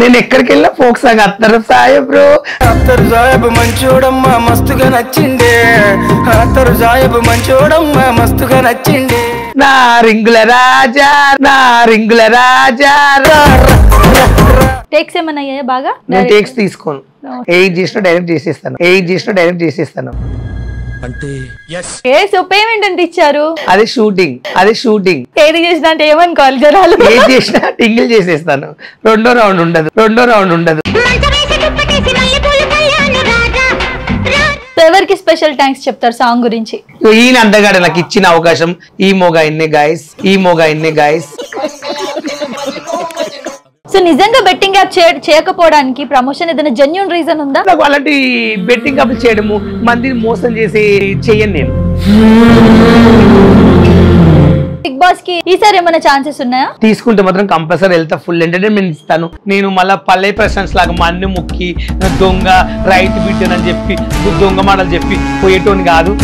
నేను ఎక్కడికి వెళ్ళా ఫోక్ సాంగ్ అత్తరు సాహెబ్ బ్రో. అత్తరు సాహెబ్ మంచోడమ్మా మస్తుగా నచ్చిండే, అత్తరు సాహెబ్ మంచోడమ్మా మస్తుగా నచ్చిండే. నా రింగుల రాజా, నా రింగుల రాజా. టేక్స్ ఏమన్నా అయ్యాయా బాగా? నేను టేక్స్ తీసుకోను. 8 చేసిన డైరెక్ట్ చేసేస్తాను. అంటే సో పేమెంట్ ఎంత ఇచ్చారు? అది షూటింగ్. ఏది చేసినా అంటే ఏమనుకోవాలి జనాలు? ఏది చేసినా టింగిల్ చేసేస్తాను. రెండో రౌండ్ ఉండదు. ఎవరికి స్పెషల్ థ్యాంక్స్ చెప్తారు సాంగ్ గురించి? ఈయన అందగాడు నాకు ఇచ్చిన అవకాశం. ఈ మోగా ఇన్నే గాయస్. సో నిజంగా బెట్టింగ్ యాప్ చేయకపోవడానికి ప్రమోషన్ ఏదైనా జెన్యూన్ రీజన్ ఉందా? నాకు అలాంటి బెట్టింగ్ యాప్ చేయడము, మందిని మోసం చేసి చెయ్యను నేను. బిగ్ బాస్ కి ఈసారి ఏమైనా ఛాన్సెస్ ఉన్నాయా? తీసుకుంటే మాత్రం కంపల్సరీ వెళ్తా, ఫుల్ ఎంటర్టైన్మెంట్ ఇస్తాను. నేను మళ్ళీ పల్లె ప్రశాంత్ లాగా మా అన్ని ముక్కి దొంగ రైతు బిడ్డనని చెప్పి దొంగ మాటలు చెప్పి పోయేటోని కాదు.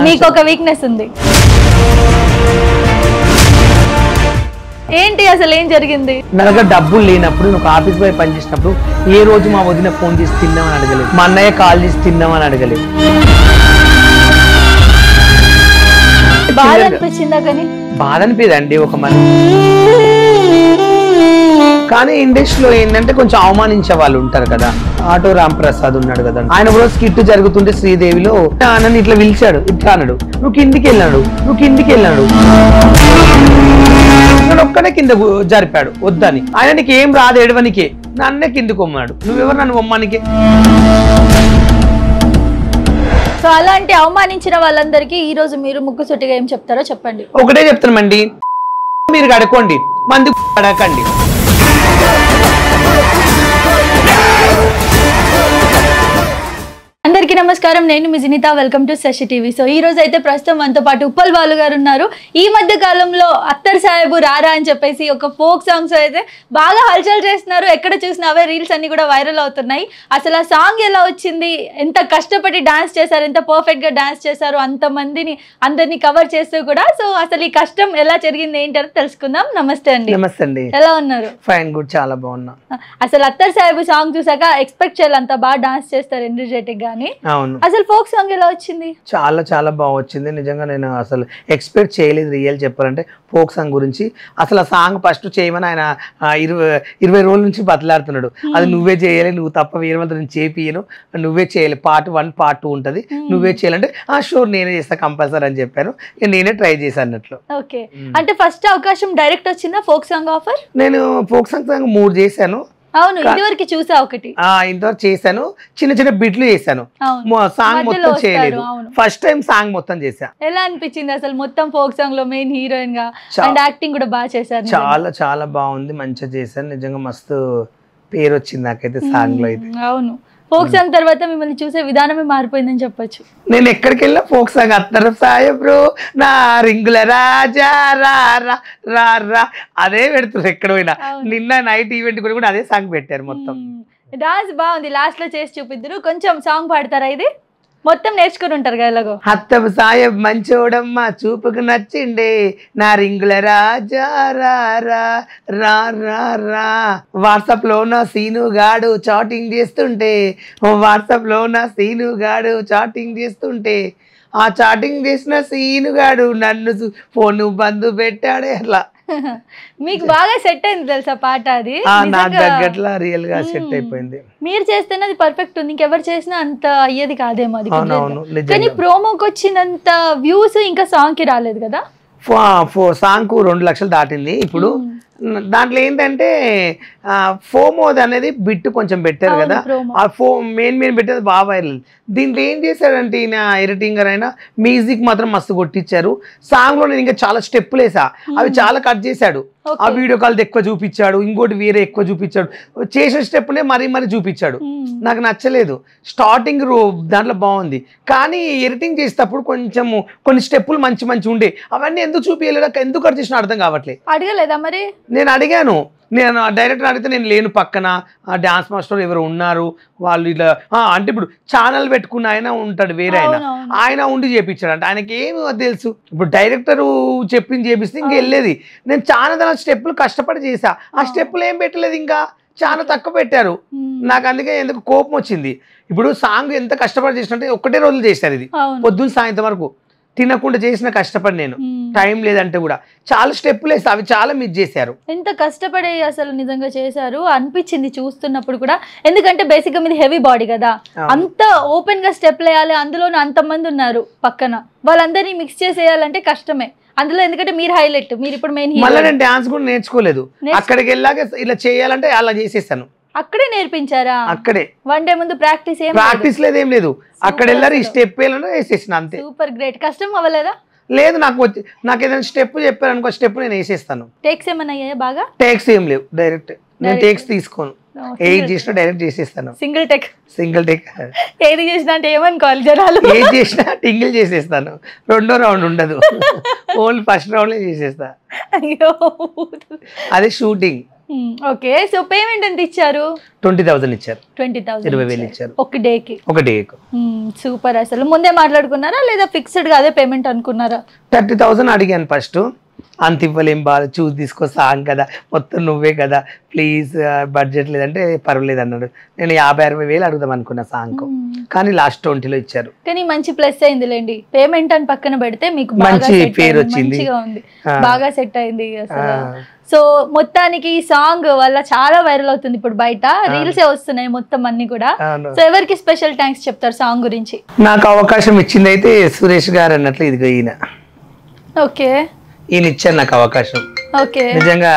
మీకు ఒక వీక్నెస్ ఉంది, ఏంటి అసలు ఏం జరిగింది? నా దగ్గర డబ్బులు లేనప్పుడు, నేను ఒక ఆఫీస్ బాయ్ పనిచేసినప్పుడు ఏ రోజు మా వదిన ఫోన్ చేసి తిందామని అడగలేదు, మా అన్నయ్య కాల్ చేసి తిందామని అడగలేదు. బాధ అనిపించిందా? కానీ బాధ అనిపిదండి ఒక మన. కానీ ఇండస్ట్రీలో ఏంటంటే కొంచెం అవమానించే వాళ్ళు ఉంటారు కదా. ఆటో రామ్ ప్రసాద్ ఉన్నాడు కదా, ఆయన కూడా స్కిట్ జరుగుతుంటే శ్రీదేవిలో నన్ను ఇట్లా పిలిచాడు, ఇట్లా అన్నాడు, నువ్వు కిందికి వెళ్ళాడు. ఒక్కనే కింద జరిపాడు వద్దని. ఆయన నీకు ఏం రాదు ఏడవనికే, నన్నే కిందకు కొమ్మాడు. నువ్వెవరు నన్ను బొమ్మానికే? సో అలాంటి అవమానించిన వాళ్ళందరికీ ఈ రోజు మీరు ముక్కుసూటిగా ఏం చెప్తారో చెప్పండి. ఒకటే చెప్తామండి, మీరు కడుకోండి, మంది అడగండి. అందరికీ నమస్కారం, నేను మీ Jinitha, welcome to Sasi TV. So ఈ రోజు అయితే ప్రస్తుతం మనతో పాటు ఉప్పల్ బాలు గారు ఉన్నారు. ఈ మధ్య కాలంలో అత్తర్ సాహెబ్ రారా అని చెప్పేసి ఒక ఫోక్ సాంగ్స్ అయితే బాగా హల్చల్ చేస్తున్నారు. ఎక్కడ చూసినా అవే రీల్స్ అన్ని కూడా వైరల్ అవుతున్నాయి. అసలు ఆ సాంగ్ ఎలా వచ్చింది, ఎంత కష్టపడి డాన్స్ చేశారు, ఎంత పర్ఫెక్ట్ గా డాన్స్ చేశారు, అందరినీ కవర్ చేస్తూ కూడా. సో అసలు ఈ కష్టం ఎలా జరిగింది ఏంటి అని తెలుసుకుందాం. నమస్తే అండి. నమస్తే అండి. ఎలా ఉన్నారు? ఫైన్, గుడ్, చాలా బాగున్నా. అసలు అత్తర్ సాహెబ్ సాంగ్ చూసాక ఎక్స్పెక్ట్ చేయాలి అంత బాగా డాన్స్ చేస్తారు ఎనర్జెటిక్ గానీ. అవును, అసలు ఫోక్ సాంగ్ ఎలా వచ్చింది? చాలా బాగా వచ్చింది. నిజంగా నేను అసలు ఎక్స్పెక్ట్ చేయలేదు రియల్ చెప్పాలంటే ఫోక్ సాంగ్ గురించి. అసలు ఆ సాంగ్ ఫస్ట్ చేయమని ఆయన 20 రోజుల నుంచి బతలాడుతున్నాడు. అది నువ్వే చేయాలి, నువ్వు తప్ప వేరే వాళ్ళతో నేను చేపియను, నువ్వే చేయాలి, పార్ట్ 1 పార్ట్ 2 ఉంటుంది, నువ్వే చేయాలంటే షూర్ నేనే చేస్తా కంపల్సరీ అని చెప్పాను. నేనే ట్రై చేశాను అన్నట్లు. ఓకే, అంటే ఫస్ట్ అవకాశం డైరెక్ట్ వచ్చిందా ఫోక్ సాంగ్ ఆఫర్? నేను ఫోక్ సాంగ్ 3 చేశాను. అవును, ఇదివరకు చూసా ఒకటి. ఇంతవరకు చేశాను, చిన్న బిట్లు చేశాను, సాంగ్ మొత్తం చేయలేదు. ఫస్ట్ టైం సాంగ్ మొత్తం చేశా. ఎలా అనిపించింది అసలు మొత్తం ఫోక్ సాంగ్ లో మెయిన్ హీరోయిన్ గా అండ్ యాక్టింగ్ కూడా బాగా చేశారు? చాలా బాగుంది, మంచిగా చేశాను. నిజంగా మస్తు పేరు వచ్చింది నాకైతే సాంగ్ లో అయితే. అవును, ఫోక్ సాంగ్ తర్వాత మిమ్మల్ని చూసే విధానమే మారిపోయిందని చెప్పొచ్చు. నేను ఎక్కడికి వెళ్ళా ఫోక్ సాంగ్ అత్తరు సాహెబ్ బ్రో, నా రింగుల రాజా రా అదే పెడుతున్నారు ఎక్కడ పోయినా. నిన్న నైట్ ఈవెంట్ కూడా అదే సాంగ్ పెట్టారు. మొత్తం డాన్స్ బాగుంది, లాస్ట్ లో చేసి చూపిద్దరు. కొంచెం సాంగ్ పాడతారా? ఇది మొత్తం నేర్చుకుని ఉంటారు కదా ఎలాగో. అత్తరు సాహెబ్ మంచోడమ్మా చూపుకు నచ్చిండే, నా రింగుల రాజా రా. వాట్సాప్ లో నా సీను గాడు చాటింగ్ చేస్తుంటే ఆ చాటింగ్ చేసిన సీను గాడు నన్ను ఫోన్ బంద్ పెట్టాడే. అట్లా మీకు బాగా సెట్ అయింది తెలుసా పాట? అది నాకు తగ్గట్లా రియల్ గా సెట్ అయిపోయింది. మీరు చేస్తేనే అది పర్ఫెక్ట్ ఉంది, ఇంకెవరు చేసినా అంత అయ్యేది కాదేమో అది. కానీ ప్రోమోకి వచ్చినంత వ్యూస్ ఇంకా సాంగ్ కి రాలేదు కదా. సాంగ్ కు 2 లక్షలు దాటింది. ఇప్పుడు దాంట్లో ఏంటంటే ఫోమోది అనేది బిట్ కొంచెం పెట్టారు కదా, ఆ మెయిన్ పెట్టేది బాగా వైరల్. దీంట్లో ఏం చేశాడంటే ఈయన ఎడిటింగర్ అయినా మ్యూజిక్ మాత్రం మస్తు కొట్టించారు. సాంగ్ లో నేను ఇంకా చాలా స్టెప్పులు వేసా, అవి చాలా కట్ చేశాడు. ఆ వీడియో కాల్ ఎక్కువ చూపించాడు, ఇంకోటి వేరే ఎక్కువ చూపించాడు, చేసిన స్టెప్నే మరీ చూపించాడు. నాకు నచ్చలేదు. స్టార్టింగ్ దాంట్లో బాగుంది, కానీ ఎడిటింగ్ చేసేటప్పుడు కొంచెం కొన్ని స్టెప్పులు మంచి ఉండే, అవన్నీ ఎందుకు చూపించలేదు, ఎందుకు కట్ చేసిన అర్థం కావట్లేదు. అడగలేదా మరి? నేను అడిగాను, నేను డైరెక్టర్ అడిగితే నేను లేను, పక్కన డాన్స్ మాస్టర్ ఎవరు ఉన్నారు వాళ్ళు ఇట్లా అంటే ఇప్పుడు ఛానల్ పెట్టుకున్న ఆయన ఉంటాడు వేరే ఆయన ఉండి చేపించాడు అంటే ఆయనకి ఏమి తెలుసు. ఇప్పుడు డైరెక్టర్ చెప్పింది చేపిస్తే ఇంక వెళ్ళేది. నేను చాలా స్టెప్పులు కష్టపడి చేసా, ఆ స్టెప్పులు ఏం పెట్టలేదు, ఇంకా చాలా తక్కువ పెట్టారు. నాకు అందుకే ఎందుకు కోపం వచ్చింది. ఇప్పుడు సాంగ్ ఎంత కష్టపడి చేసినట్టే ఒక్కటే రోజులు చేశారు, ఇది పొద్దున్న సాయంత్రం వరకు తినకుండా చేసిన కష్టపడి నేను టైం లేదంటే కూడా చాలా స్టెప్పులు వేస్తా, అవి చాలా మిస్ చేశారు. ఎంత కష్టపడి అసలు నిజంగా చేశారు అనిపించింది చూస్తున్నప్పుడు కూడా. ఎందుకంటే బేసిక్ గా మీది హెవీ బాడీ కదా, అంత ఓపెన్ గా స్టెప్ వేయాలి, అందులోనూ అంతమంది ఉన్నారు పక్కన, వాళ్ళందరినీ మిక్స్ చేసేయాలంటే కష్టమే. అందులో ఎందుకంటే మీరు హైలైట్, మీరు ఇప్పుడు మెయిన్. మళ్ళీ నేను డాన్స్ కూడా నేర్చుకోలేదు, అక్కడికి వెళ్ళాక ఇలా చేయాలంటే అలా చేసేస్తాను. అక్కడే నేర్పించారా? అక్కడే. వన్ డే ముందు ప్రాక్టీస్ లేదేం లేదు, అక్కడ వెళ్ళారు ఈ స్టెప్ వేసేసిన అంతే. Super great. కష్టం అవ్వలేదా? లేదు, నాకు ఏదైనా స్టెప్ చెప్పారు అనుకో, స్టెప్ నేను వేసేస్తాను. టేక్స్ ఏమన్నా అయ్యాయా? బాగా టేక్స్ ఏం లేవు, డైరెక్ట్ నేను టేక్స్ తీసుకోను, ఏది చేసినా డైరెక్ట్ చేసేస్తాను. సింగిల్ టేక్ ఏది చేసినా అంటే ఏమనుకోవాలి జనాలు? ఏది చేసినా టింగిల్ చేసేస్తాను, రెండో రౌండ్ ఉండదు, ఓన్లీ ఫస్ట్ రౌండ్ చేసేస్తా. అయ్యో, అదే షూటింగ్. ఓకే, సో పేమెంట్ ఎంత ఇచ్చారు? 20,000 ఇచ్చారు. 20,000 ఇచ్చారు ఒక డేకి. సూపర్. అసలు ముందే మాట్లాడుకున్నారా లేదా ఫిక్స్డ్ గా అదే పేమెంట్ అనుకున్నారా? 30,000 అడిగాను ఫస్ట్, అంత ఇవ్వలేం బాగా, చూసి తీసుకో సాంగ్ కదా, మొత్తం నువ్వే కదా, ప్లీజ్ బడ్జెట్ లేదంటే పర్వాలేదు అన్నాడు. నేను 50-60 అడుగుదాం అనుకున్నా సాంగ్, కానీ లాస్ట్ 20లో ఇచ్చారు. కానీ మంచి ప్లస్ అయింది లేండి, పేమెంట్ అని పక్కన పెడితే మీకు మంచి పేరు వచ్చింది, మంచిగా ఉంది, బాగా సెట్ అయింది అసలు. సో మొత్తానికి ఈ సాంగ్ వల్ల చాలా వైరల్ అవుతుంది ఇప్పుడు, బయట రీల్స్ వస్తున్నాయి మొత్తం అన్ని కూడా. సో ఎవరికి స్పెషల్ థ్యాంక్స్ చెప్తారు సాంగ్ గురించి? నాకు అవకాశం ఇచ్చింది అయితే సురేష్ గారు అన్నట్లు, ఇదిగో ఈయన. ఓకే, ఈయన ఇచ్చారు నాకు అవకాశం. ఓకే, నిజంగా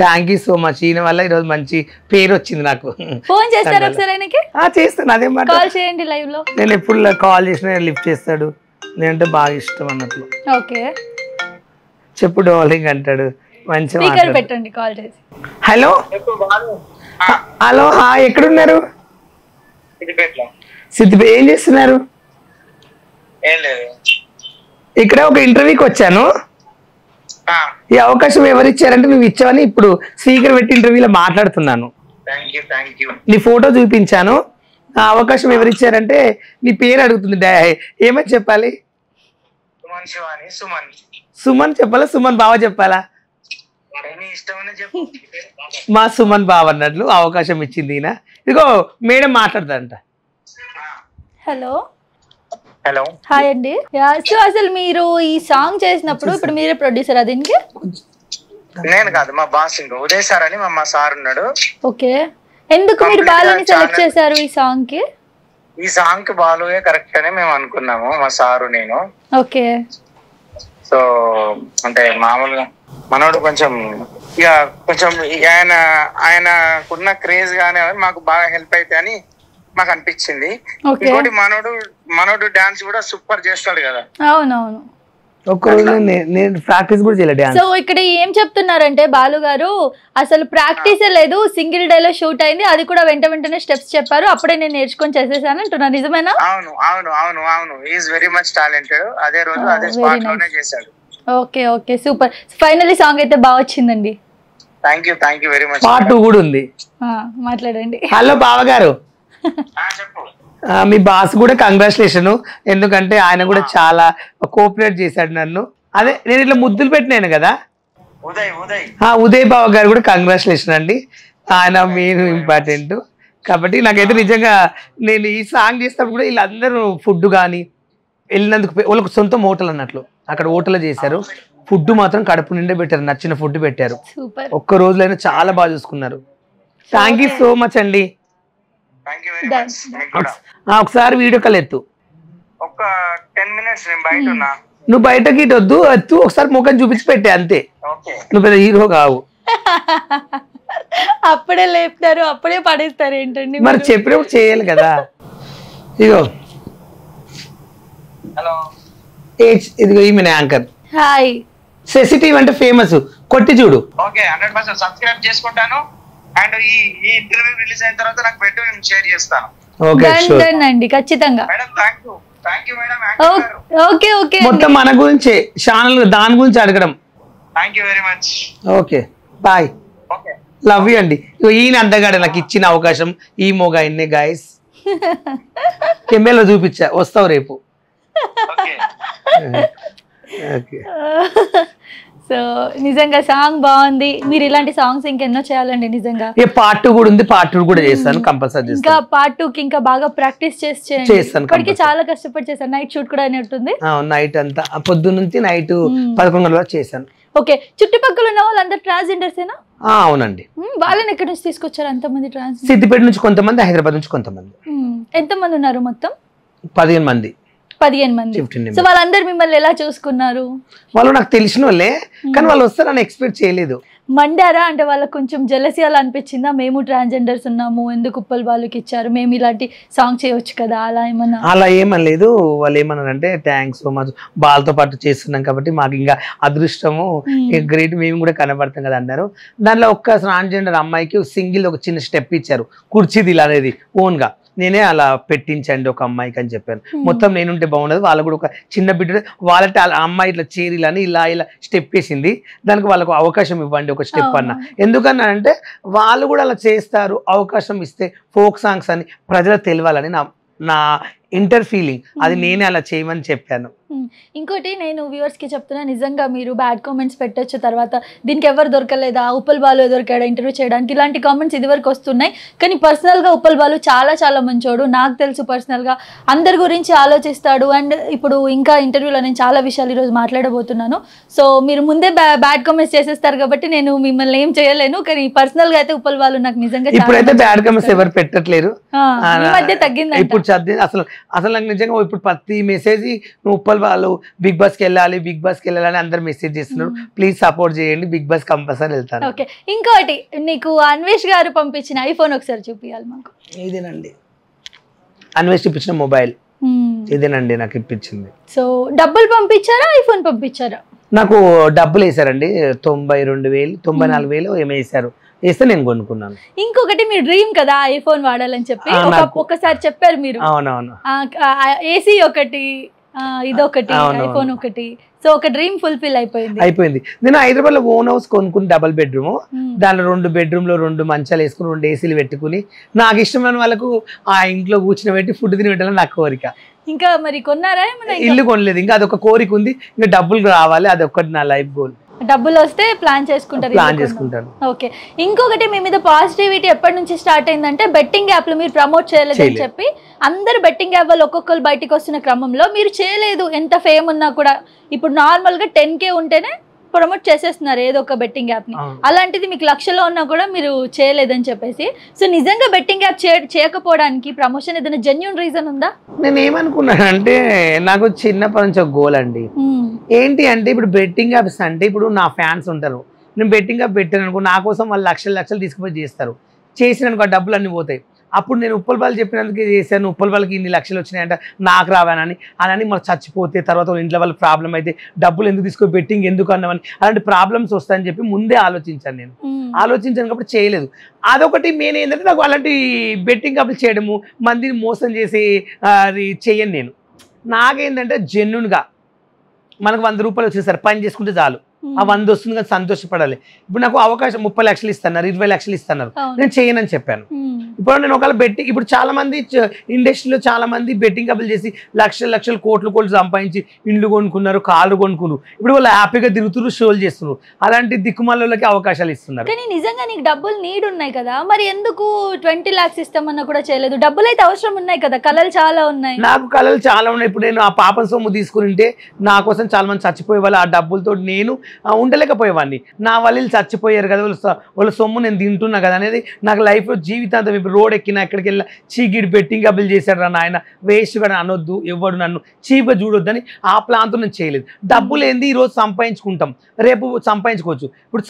థ్యాంక్ యూ సో మచ్. ఈయన వల్ల ఈరోజు మంచి పేరు వచ్చింది నాకు. ఫోన్ చేస్తారు ఒకసారి ఆయనకి? చేస్తాను, అదే మాట. కాల్ చేయండి లైవ్ లో. నేను ఎప్పుడు కాల్ చేసినా లిఫ్ట్ చేస్తాడు, నేనంటే బాగా ఇష్టం అన్నట్లు. ఓకే, చెప్పు డార్లింగ్ అంటాడు, మంచిగా స్పీకర్ పెట్టండి కాల్ చేసి. హలో హలో, ఎక్కడున్నారు? సిద్దిపేట. ఏం చేస్తున్నారు? ఇక్కడ ఒక ఇంటర్వ్యూకి వచ్చాను, ఈ అవకాశం ఎవరు ఇచ్చారంటే నువ్వు ఇచ్చావని ఇప్పుడు స్పీకర్ పెట్టి ఇంటర్వ్యూలో మాట్లాడుతున్నాను. నీ ఫోటో చూపించాను, ఆ అవకాశం ఎవరు ఇచ్చారంటే నీ పేరు అడుగుతుంది, ఏమని చెప్పాలి? సుమన్ చెప్పాలా, సుమన్ బావ చెప్పాలా? మా సుమన్ బావ అన్నట్లు అవకాశం ఇచ్చింది ఈయన. ఇదిగో మేడం మాట్లాడతారంట. హలో హలో, హాయ్ అండి. సో అసలు మీరు ఈ సాంగ్ చేసినప్పుడు ఇప్పుడు మీరే ప్రొడ్యూసర్ దీనికి? నేను కాదు, మా బాస్ ఇంకా ఉదయ్ సార్ అని మా సార్ ఉన్నాడు. ఓకే, ఎందుకు మీరు బాలుని సెలెక్ట్ చేశారు ఈ సాంగ్ కి? ఈ సాంగ్ కి బాలుయే కరెక్ట్ అని మేము అనుకున్నాము, మా సారు నేను. ఓకే, సో అంటే మామూలుగా మనోడు కొంచెం ఇక కొంచెం ఆయనకున్న క్రేజ్ గానీ మాకు బాగా హెల్ప్ అయితే అని మాకు అనిపించింది. ఇంకోటి మనోడు డాన్స్ కూడా సూపర్ చేస్తాడు కదా. అవునవును, ఒక్కరోజు నేను ప్రాక్టీస్ కూడా చేయలేదు డాన్స్. సో ఇక్కడ ఏం చెప్తున్నారంటే బాలు గారు అసలు ప్రాక్టీసే లేదు, సింగిల్ డే లో షూట్ అయింది, అది కూడా వెంటనే స్టెప్స్ చెప్పారు, అప్పుడే నేను నేర్చుకొని చేసేసాను అంటున్నారు. నిజమేనా? అవును అవును అవును అవును, he is very much talented. అదే రోజు అదే స్పాట్ లోనే చేశాడు. Okay okay, super. Finally song అయితే బాగా వచ్చిందండి. Thank you very much. Part 2 కూడా ఉంది, మాట్లాడండి. హలో బావగారు, చెప్పు. మీ బాస్ కూడా కంగ్రాచులేషన్, ఎందుకంటే ఆయన కూడా చాలా కోఆపరేట్ చేశాడు నన్ను. అదే నేను ఇట్లా ముద్దులు పెట్టినాను కదా, ఉదయ్ బావ గారు కూడా కంగ్రాచులేషన్ అండి, ఆయన మెయిన్ ఇంపార్టెంట్. కాబట్టి నాకైతే నిజంగా నేను ఈ సాంగ్ చేసినప్పుడు కూడా వీళ్ళందరూ ఫుడ్ కానీ వెళ్ళినందుకు వాళ్ళకు సొంతం హోటల్ అన్నట్లు అక్కడ హోటల్ చేశారు, ఫుడ్ మాత్రం కడుపు నిండా పెట్టారు, నచ్చిన ఫుడ్ పెట్టారు, ఒక్క రోజులైనా చాలా బాగా చూసుకున్నారు. థ్యాంక్ యూ సో మచ్ అండి. ఒకసారి వీడియో కాల్ ఎత్తు, ఒక 10 minutes నేను బయట ఉన్నా. నువ్వు బయటకి ఇటు వద్దు, ఎత్తు ఒకసారి ముఖం చూపించి పెట్టే అంతే, నువ్వు పెద్ద హీరో కావు. అప్పుడే లేపుతారు, అప్పుడే పడేస్తారు ఏంటండి? మరి చెప్పినప్పుడు చేయాలి కదా. ఇదిగో హలో, ఇదిగో ఈమె యాంకర్. హాయ్, సెసిటివ్ అంటే ఫేమస్, కొట్టి చూడు. ఓకే, 100% సబ్స్క్రైబ్ చేసుకుంటాను. అండ్ ఈ ఇంటర్వ్యూ రిలీజ్ అయిన తర్వాత నాకు పెట్టు, నేను షేర్ చేస్తాను. ఓకే అండి, ఖచ్చితంగా. Madam thank you madam. Okay okay, మొత్తం మన గురించే ఛానల్, దాని గురించి అడగడం. Thank you very much. Okay bye. Okay love you అండి. ఈయన అందగాడు నాకు ఇచ్చిన అవకాశం ఈ మోగా ఇన్నే గాయస్ కెమెరాలో చూపించా వస్తావు రేపు. ఓకే సో నిజంగా సాంగ్ బాగుంది. మీరు ఇలాంటి సాంగ్స్ ఇంకెన్నో చేయాలండి నిజంగా. పార్ట్ 2 కూడా ఉంది, పార్ట్ 2 కూడా చేస్తాను కంపల్సరీ. ఇంకా పార్ట్ 2 కి ఇంకా బాగా ప్రాక్టీస్ చేస్తాను. ఇప్పటికి చాలా కష్టపడి చేశాను. నైట్ షూట్ కూడా అయినట్టుంది. నైట్ అంతా పొద్దున్న నుంచి నైట్ 11 గంటల వరకు చేశాను. ఓకే, చుట్టుపక్కల ఉన్న వాళ్ళందరూ ట్రాన్స్జెండర్సేనా? అవునండి. వాళ్ళని ఎక్కడి నుంచి తీసుకొచ్చారు అంతమంది ట్రాన్స్? సిద్దిపేట నుంచి కొంతమంది, హైదరాబాద్ నుంచి కొంతమంది. ఎంతమంది ఉన్నారు మొత్తం? 15 మంది. 15 మంది. సో వాళ్ళందరూ మిమ్మల్ని ఎలా చూసుకున్నారు? వాళ్ళు నాకు తెలిసిన వాళ్ళే, కానీ వాళ్ళు వస్తారని ఎక్స్పెక్ట్ చేయలేదు. మండారా అంటే వాళ్ళకి కొంచెం జెలసీ అలా అనిపించిందా? మేము ట్రాన్స్జెండర్స్ ఉన్నాము, ఎందుకు ఉప్పల్ వాళ్ళకి ఇచ్చారు, మేము ఇలాంటి సాంగ్ చేయొచ్చు కదా, అలా ఏమన్నా? అలా ఏమనలేదు. వాళ్ళు ఏమన్నారంటే థ్యాంక్స్ సో మచ్, బాల్తో పాటు చేస్తున్నాం కాబట్టి మాకు ఇంకా అదృష్టము గ్రేట్, మేము కూడా కనబడతాం కదా అన్నారు. దాంట్లో ఒక్క ట్రాన్స్జెండర్ అమ్మాయికి సింగిల్ ఒక చిన్న స్టెప్ ఇచ్చారు, కుర్చీది అనేది ఓన్ గా నేనే అలా పెట్టించండి ఒక అమ్మాయికి అని చెప్పాను. మొత్తం నేనుంటే బాగుండదు, వాళ్ళు కూడా ఒక చిన్న బిడ్డ వాళ్ళ అమ్మాయి ఇట్లా చేరీలని ఇలా ఇలా స్టెప్ వేసింది, దానికి వాళ్ళకు అవకాశం ఇవ్వండి ఒక స్టెప్ అన్న. ఎందుకన్నా అంటే వాళ్ళు కూడా అలా చేస్తారు, అవకాశం ఇస్తే ఫోక్ సాంగ్స్ అని ప్రజలకు తెలియాలని నా ఇంటర్ ఫీలింగ్, అది నేనే అలా చేయమని చెప్పాను. ఇంకోటి నేను వ్యూవర్స్ కి చెప్తున్నా, నిజంగా మీరు బ్యాడ్ కామెంట్స్ పెట్టొచ్చు, తర్వాత దీనికి ఎవరు దొరకలేదా, ఉప్పల్ బాలు దొరికాడా ఇంటర్వ్యూ చేయడానికి, ఇలాంటి కామెంట్స్ ఇదివరకు వస్తున్నాయి. కానీ పర్సనల్ గా ఉప్పల్ బాలు చాలా చాలా మంచోడు, నాకు తెలుసు పర్సనల్ గా అందరి గురించి ఆలోచిస్తాడు. అండ్ ఇప్పుడు ఇంకా ఇంటర్వ్యూలో నేను చాలా విషయాలు ఈరోజు మాట్లాడబోతున్నాను. సో మీరు ముందే బ్యాడ్ కామెంట్స్ చేసేస్తారు కాబట్టి నేను మిమ్మల్ని ఏం చేయలేను, కానీ పర్సనల్ గా అయితే ఉప్పల్ బాలు నాకు నిజంగా ఇప్పుడైతే బ్యాడ్ కామెంట్స్ ఎవరు పెట్టట్లేరు, ఈ మధ్య తగ్గింది. ఇప్పుడు అసలు నాకు నిజంగా ఇప్పుడు ప్రతి మెసేజ్ నువ్వు ఉప్పల్ వాళ్ళు బిగ్ బాస్ కి వెళ్ళాలి, బిగ్ బాస్ కి వెళ్ళాలని అందరు మెసేజ్ చేస్తున్నారు. ప్లీజ్ సపోర్ట్ చేయండి, బిగ్ బాస్ కంపల్సరీ వెళ్తాను. ఓకే, ఇంకోటి నీకు అన్వేష్ గారు పంపించిన ఐఫోన్ ఒకసారి చూపియాలి మాకు. ఇదేనండి అన్వేష్ ఇప్పించిన మొబైల్, ఇదేనండి నాకు ఇప్పించింది. సో డబ్బులు పంపించారా, ఐఫోన్ పంపించారా? నాకు డబ్బులు వేసారండి, 92,000 94,000 ఏమో వేసారు, వేస్తే నేను కొనుక్కున్నాను. ఇంకొకటి మీ డ్రీమ్ కదా ఐఫోన్ వాడాలని చెప్పి ఒకసారి చెప్పారు మీరు. అవునవును, ఏసీ ఒకటి, ఇదొకటి, ఐఫోన్ ఒకటి. సో ఒక డ్రీమ్ ఫుల్ఫిల్ అయిపోయింది. నేను హైదరాబాద్ లో ఓన్ హౌస్ కొనుక్కుని డబుల్ బెడ్రూమ్, దాంట్లో 2 బెడ్రూమ్ లో 2 మంచాలు వేసుకుని 2 ఏసీలు పెట్టుకుని నాకు ఇష్టమైన వాళ్ళకు ఆ ఇంట్లో కూర్చుని పెట్టి ఫుడ్ తిని పెట్టాలని నా కోరిక. ఇంకా మరి కొన్నారా? ఇల్లు కొనలేదు, ఇంకా అదొక కోరిక ఉంది, ఇంకా డబ్బులు రావాలి, అదొకటి నా లైఫ్ గోల్. డబ్బులు వస్తే ప్లాన్ చేసుకుంటారు. ఓకే, ఇంకొకటి మీ మీద పాజిటివిటీ ఎప్పటి నుంచి స్టార్ట్ అయిందంటే బెట్టింగ్ యాప్లు మీరు ప్రమోట్ చేయలేదని చెప్పి అందరు బెట్టింగ్ యాప్ వాళ్ళు ఒక్కొక్కరు బయటకు వస్తున్న క్రమంలో మీరు చేయలేదు. ఎంత ఫేమ్ ఉన్నా కూడా ఇప్పుడు నార్మల్ గా 10K ఉంటేనే ప్రమోట్ చేసేస్తున్నారు ఏదో ఒక బెట్టింగ్ యాప్ ని, అలాంటిది మీకు లక్షలో ఉన్నా కూడా మీరు చేయలేదని చెప్పేసి. సో నిజంగా బెట్టింగ్ యాప్ చేయకపోవడానికి ప్రమోషన్ ఏదైనా జెన్యూన్ రీజన్ ఉందా? నేను ఏమనుకున్నాను అంటే నాకు చిన్నప్పటి నుంచి ఒక గోల్ అండి, ఏంటి అంటే ఇప్పుడు బెట్టింగ్ యాప్స్ అంటే ఇప్పుడు నా ఫ్యాన్స్ ఉంటారు, నేను బెట్టింగ్ యాప్ పెట్టాను అనుకో, నా కోసం వాళ్ళు లక్షలు తీసుకుపోయి చేస్తారు, చేసిననుకో డబ్బులు అన్ని పోతాయి. అప్పుడు నేను ఉప్పల్ బాలు చెప్పినందుకే చేశాను, ఉప్పల్ బాలకి ఇన్ని లక్షలు వచ్చినాయంట నాకు రావానని అని మరి చచ్చిపోతే తర్వాత ఇంట్లో వాళ్ళ ప్రాబ్లం అయితే డబ్బులు ఎందుకు తీసుకో, బెట్టింగ్ ఎందుకు అన్నామని అలాంటి ప్రాబ్లమ్స్ వస్తాయని చెప్పి ముందే ఆలోచించాను. నేను ఆలోచించాను కాబట్టి చేయలేదు. అదొకటి మెయిన్ ఏంటంటే నాకు అలాంటి బెట్టింగ్ యాప్లు చేయడము, మందిని మోసం చేసి అది చేయను. నేను నాకేంటంటే జెన్యున్గా మనకు 100 రూపాయలు వచ్చేసరి పని చేసుకుంటే చాలు, ఆ 100 వస్తుంది కానీ సంతోషపడాలి. ఇప్పుడు నాకు అవకాశం 30 లక్షలు ఇస్తున్నారు, 20 లక్షలు ఇస్తున్నారు, నేను చేయనని చెప్పాను. ఇప్పుడు నేను ఒకవేళ బెట్టింగ్, ఇప్పుడు చాలా మంది ఇండస్ట్రీలో చాలా మంది బెట్టింగ్ కబుల్ చేసి లక్షలు కోట్లు సంపాదించి ఇండ్లు కొనుక్కున్నారు, కార్లు కొనుక్కున్నారు, ఇప్పుడు వాళ్ళు హ్యాపీగా తిరుగుతున్నారు, షోలు చేస్తున్నారు. అలాంటి దిక్కుమాలకి అవకాశాలు ఇస్తున్నారు. కానీ నిజంగా నీకు డబ్బులు నీడ్ ఉన్నాయి కదా, మరి ఎందుకు 20 lakhs ఇస్తామన్నా కూడా చేయలేదు? డబ్బులు అయితే అవసరం ఉన్నాయి కదా, కళలు చాలా ఉన్నాయి. నాకు కళలు చాలా ఉన్నాయి. ఇప్పుడు నేను ఆ పాపం సొమ్ము తీసుకుంటే నా కోసం చాలా మంది చచ్చిపోయే వాళ్ళు, ఆ డబ్బులతో నేను ఉండలేకపోయేవాడిని. నా వాళ్ళు చచ్చిపోయారు కదా, వాళ్ళ సొమ్ము నేను తింటున్నా కదా అనేది నాకు లైఫ్లో జీవితాంతం. ఇప్పుడు రోడ్ ఎక్కినా ఎక్కడికి వెళ్ళినా చీగిడి బెట్టింగ్ కబుల్ చేశాడు రా నాయన, వేస్ట్ కూడా అనొద్దు, ఎవడు నన్ను చీప్గా చూడొద్దని ఆ ప్లాన్తో నేను చేయలేదు. డబ్బులు ఏంది ఈరోజు సంపాదించుకుంటాం, రేపు సంపాదించుకోవచ్చు. ఇప్పుడు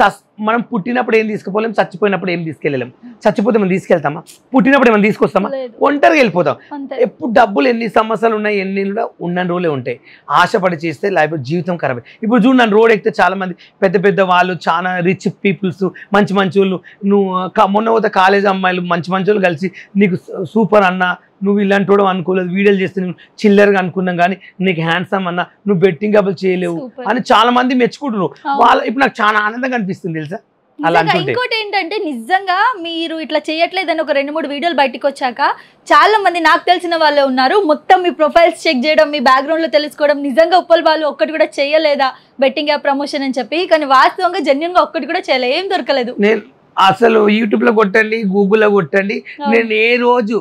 మనం పుట్టినప్పుడు ఏం తీసుకుపోలేం, చచ్చిపోయినప్పుడు ఏం తీసుకెళ్ళలేం. చచ్చిపోతే మనం తీసుకెళ్తామా? పుట్టినప్పుడు ఏమైనా తీసుకొస్తామా? ఒంటరిగా వెళ్ళిపోతాం. ఎప్పుడు డబ్బులు ఎన్ని సమస్యలు ఉన్నాయి, ఎన్ని ఉన్న రోజులే ఉంటాయి. ఆశపడి చేస్తే లైఫ్ జీవితం ఖరాబ్. ఇప్పుడు చూడు, నన్ను రోడ్ ఎక్కితే చాలా మంది పెద్ద వాళ్ళు, చాలా రిచ్ పీపుల్స్, మంచి వాళ్ళు, నువ్వు మొన్న పోతే కాలేజ్ అమ్మాయిలు మంచి వాళ్ళు కలిసి నీకు సూపర్ అన్న, నువ్వు ఇలాంటి వాడు అనుకోలేదు, వీడియోలు చేస్తే నువ్వు చిల్లర్గా అనుకున్నాం కానీ నీకు హ్యాండ్సమ్ అన్న, నువ్వు బెట్టింగ్ కబుల్ చేయలేవు అని చాలా మంది మెచ్చుకుంటున్నారు. ఇప్పుడు నాకు చాలా ఆనందంగా అనిపిస్తుంది తెలుసా అలా అనుకుంటే. ఇంకోటి ఏంటంటే ఏంటంటే నిజంగా మీరు ఇట్లా చేయట్లేదని ఒక 2-3 వీడియోలు బయటకు వచ్చాక చాలా మంది నాకు తెలిసిన వాళ్ళే ఉన్నారు, మొత్తం మీ ప్రొఫైల్స్ చెక్ చేయడం, మీ బ్యాక్గ్రౌండ్ లో తెలుసుకోవడం, నిజంగా ఉప్పల్ బాలు ఒక్కటి కూడా చేయలేదా బెట్టింగ్ యాప్ ప్రమోషన్ అని చెప్పి. కానీ వాస్తవంగా జెన్యున్ గా ఒక్కటి కూడా చేయలేదు, ఏం దొరకలేదు. నేను అసలు యూట్యూబ్ లో కొట్టండి, గూగుల్లో కొట్టండి, నేను ఏ రోజు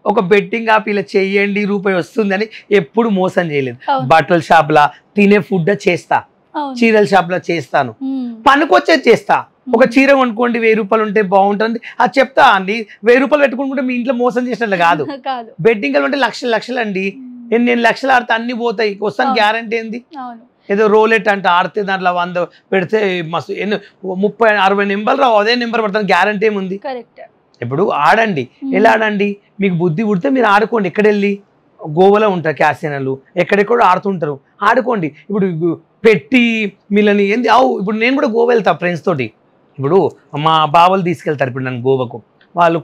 ఒక బెట్టింగ్ యాప్ ఇలా చెయ్యండి రూపాయి వస్తుందని ఎప్పుడు మోసం చేయలేదు. బట్టల షాప్ లా, తినే ఫుడ్ చేస్తా, చీరల షాప్ లో చేస్తాను, పనికొచ్చేది చేస్తా. ఒక చీర కొనుక్కోండి 1000 రూపాయలు ఉంటే బాగుంటుంది అది చెప్తా అండి. 1000 రూపాయలు పెట్టుకుంటే మీ ఇంట్లో మోసం చేసినట్లు కాదు. బెట్టింగ్ అంటే లక్షలు అండి. నేను లక్షలు ఆడితే అన్ని పోతాయి, వస్తాను గ్యారంటీ ఏంది? ఏదో రోలెట్ అంటే ఆడితే దాంట్లో 100 పెడితే మస్తు 30-60 నెంబర్లు రావు, అదే నెంబర్ పడతాను, గ్యారంటీ ఏముంది? ఇప్పుడు ఆడండి. ఎలా ఆడండి? మీకు బుద్ధి పుడితే మీరు ఆడుకోండి. ఎక్కడెళ్ళి గోవాలో ఉంటారు క్యాసినోలు, ఎక్కడెక్కడ ఆడుతుంటారు, ఆడుకోండి. ఇప్పుడు పెట్టి మిల్లని ఏంది ఇప్పుడు నేను కూడా గోవా వెళ్తా ఫ్రెండ్స్ తోటి. ఇప్పుడు మా బావలు తీసుకెళ్తారు ఇప్పుడు నన్ను గోవాకు, వాళ్ళు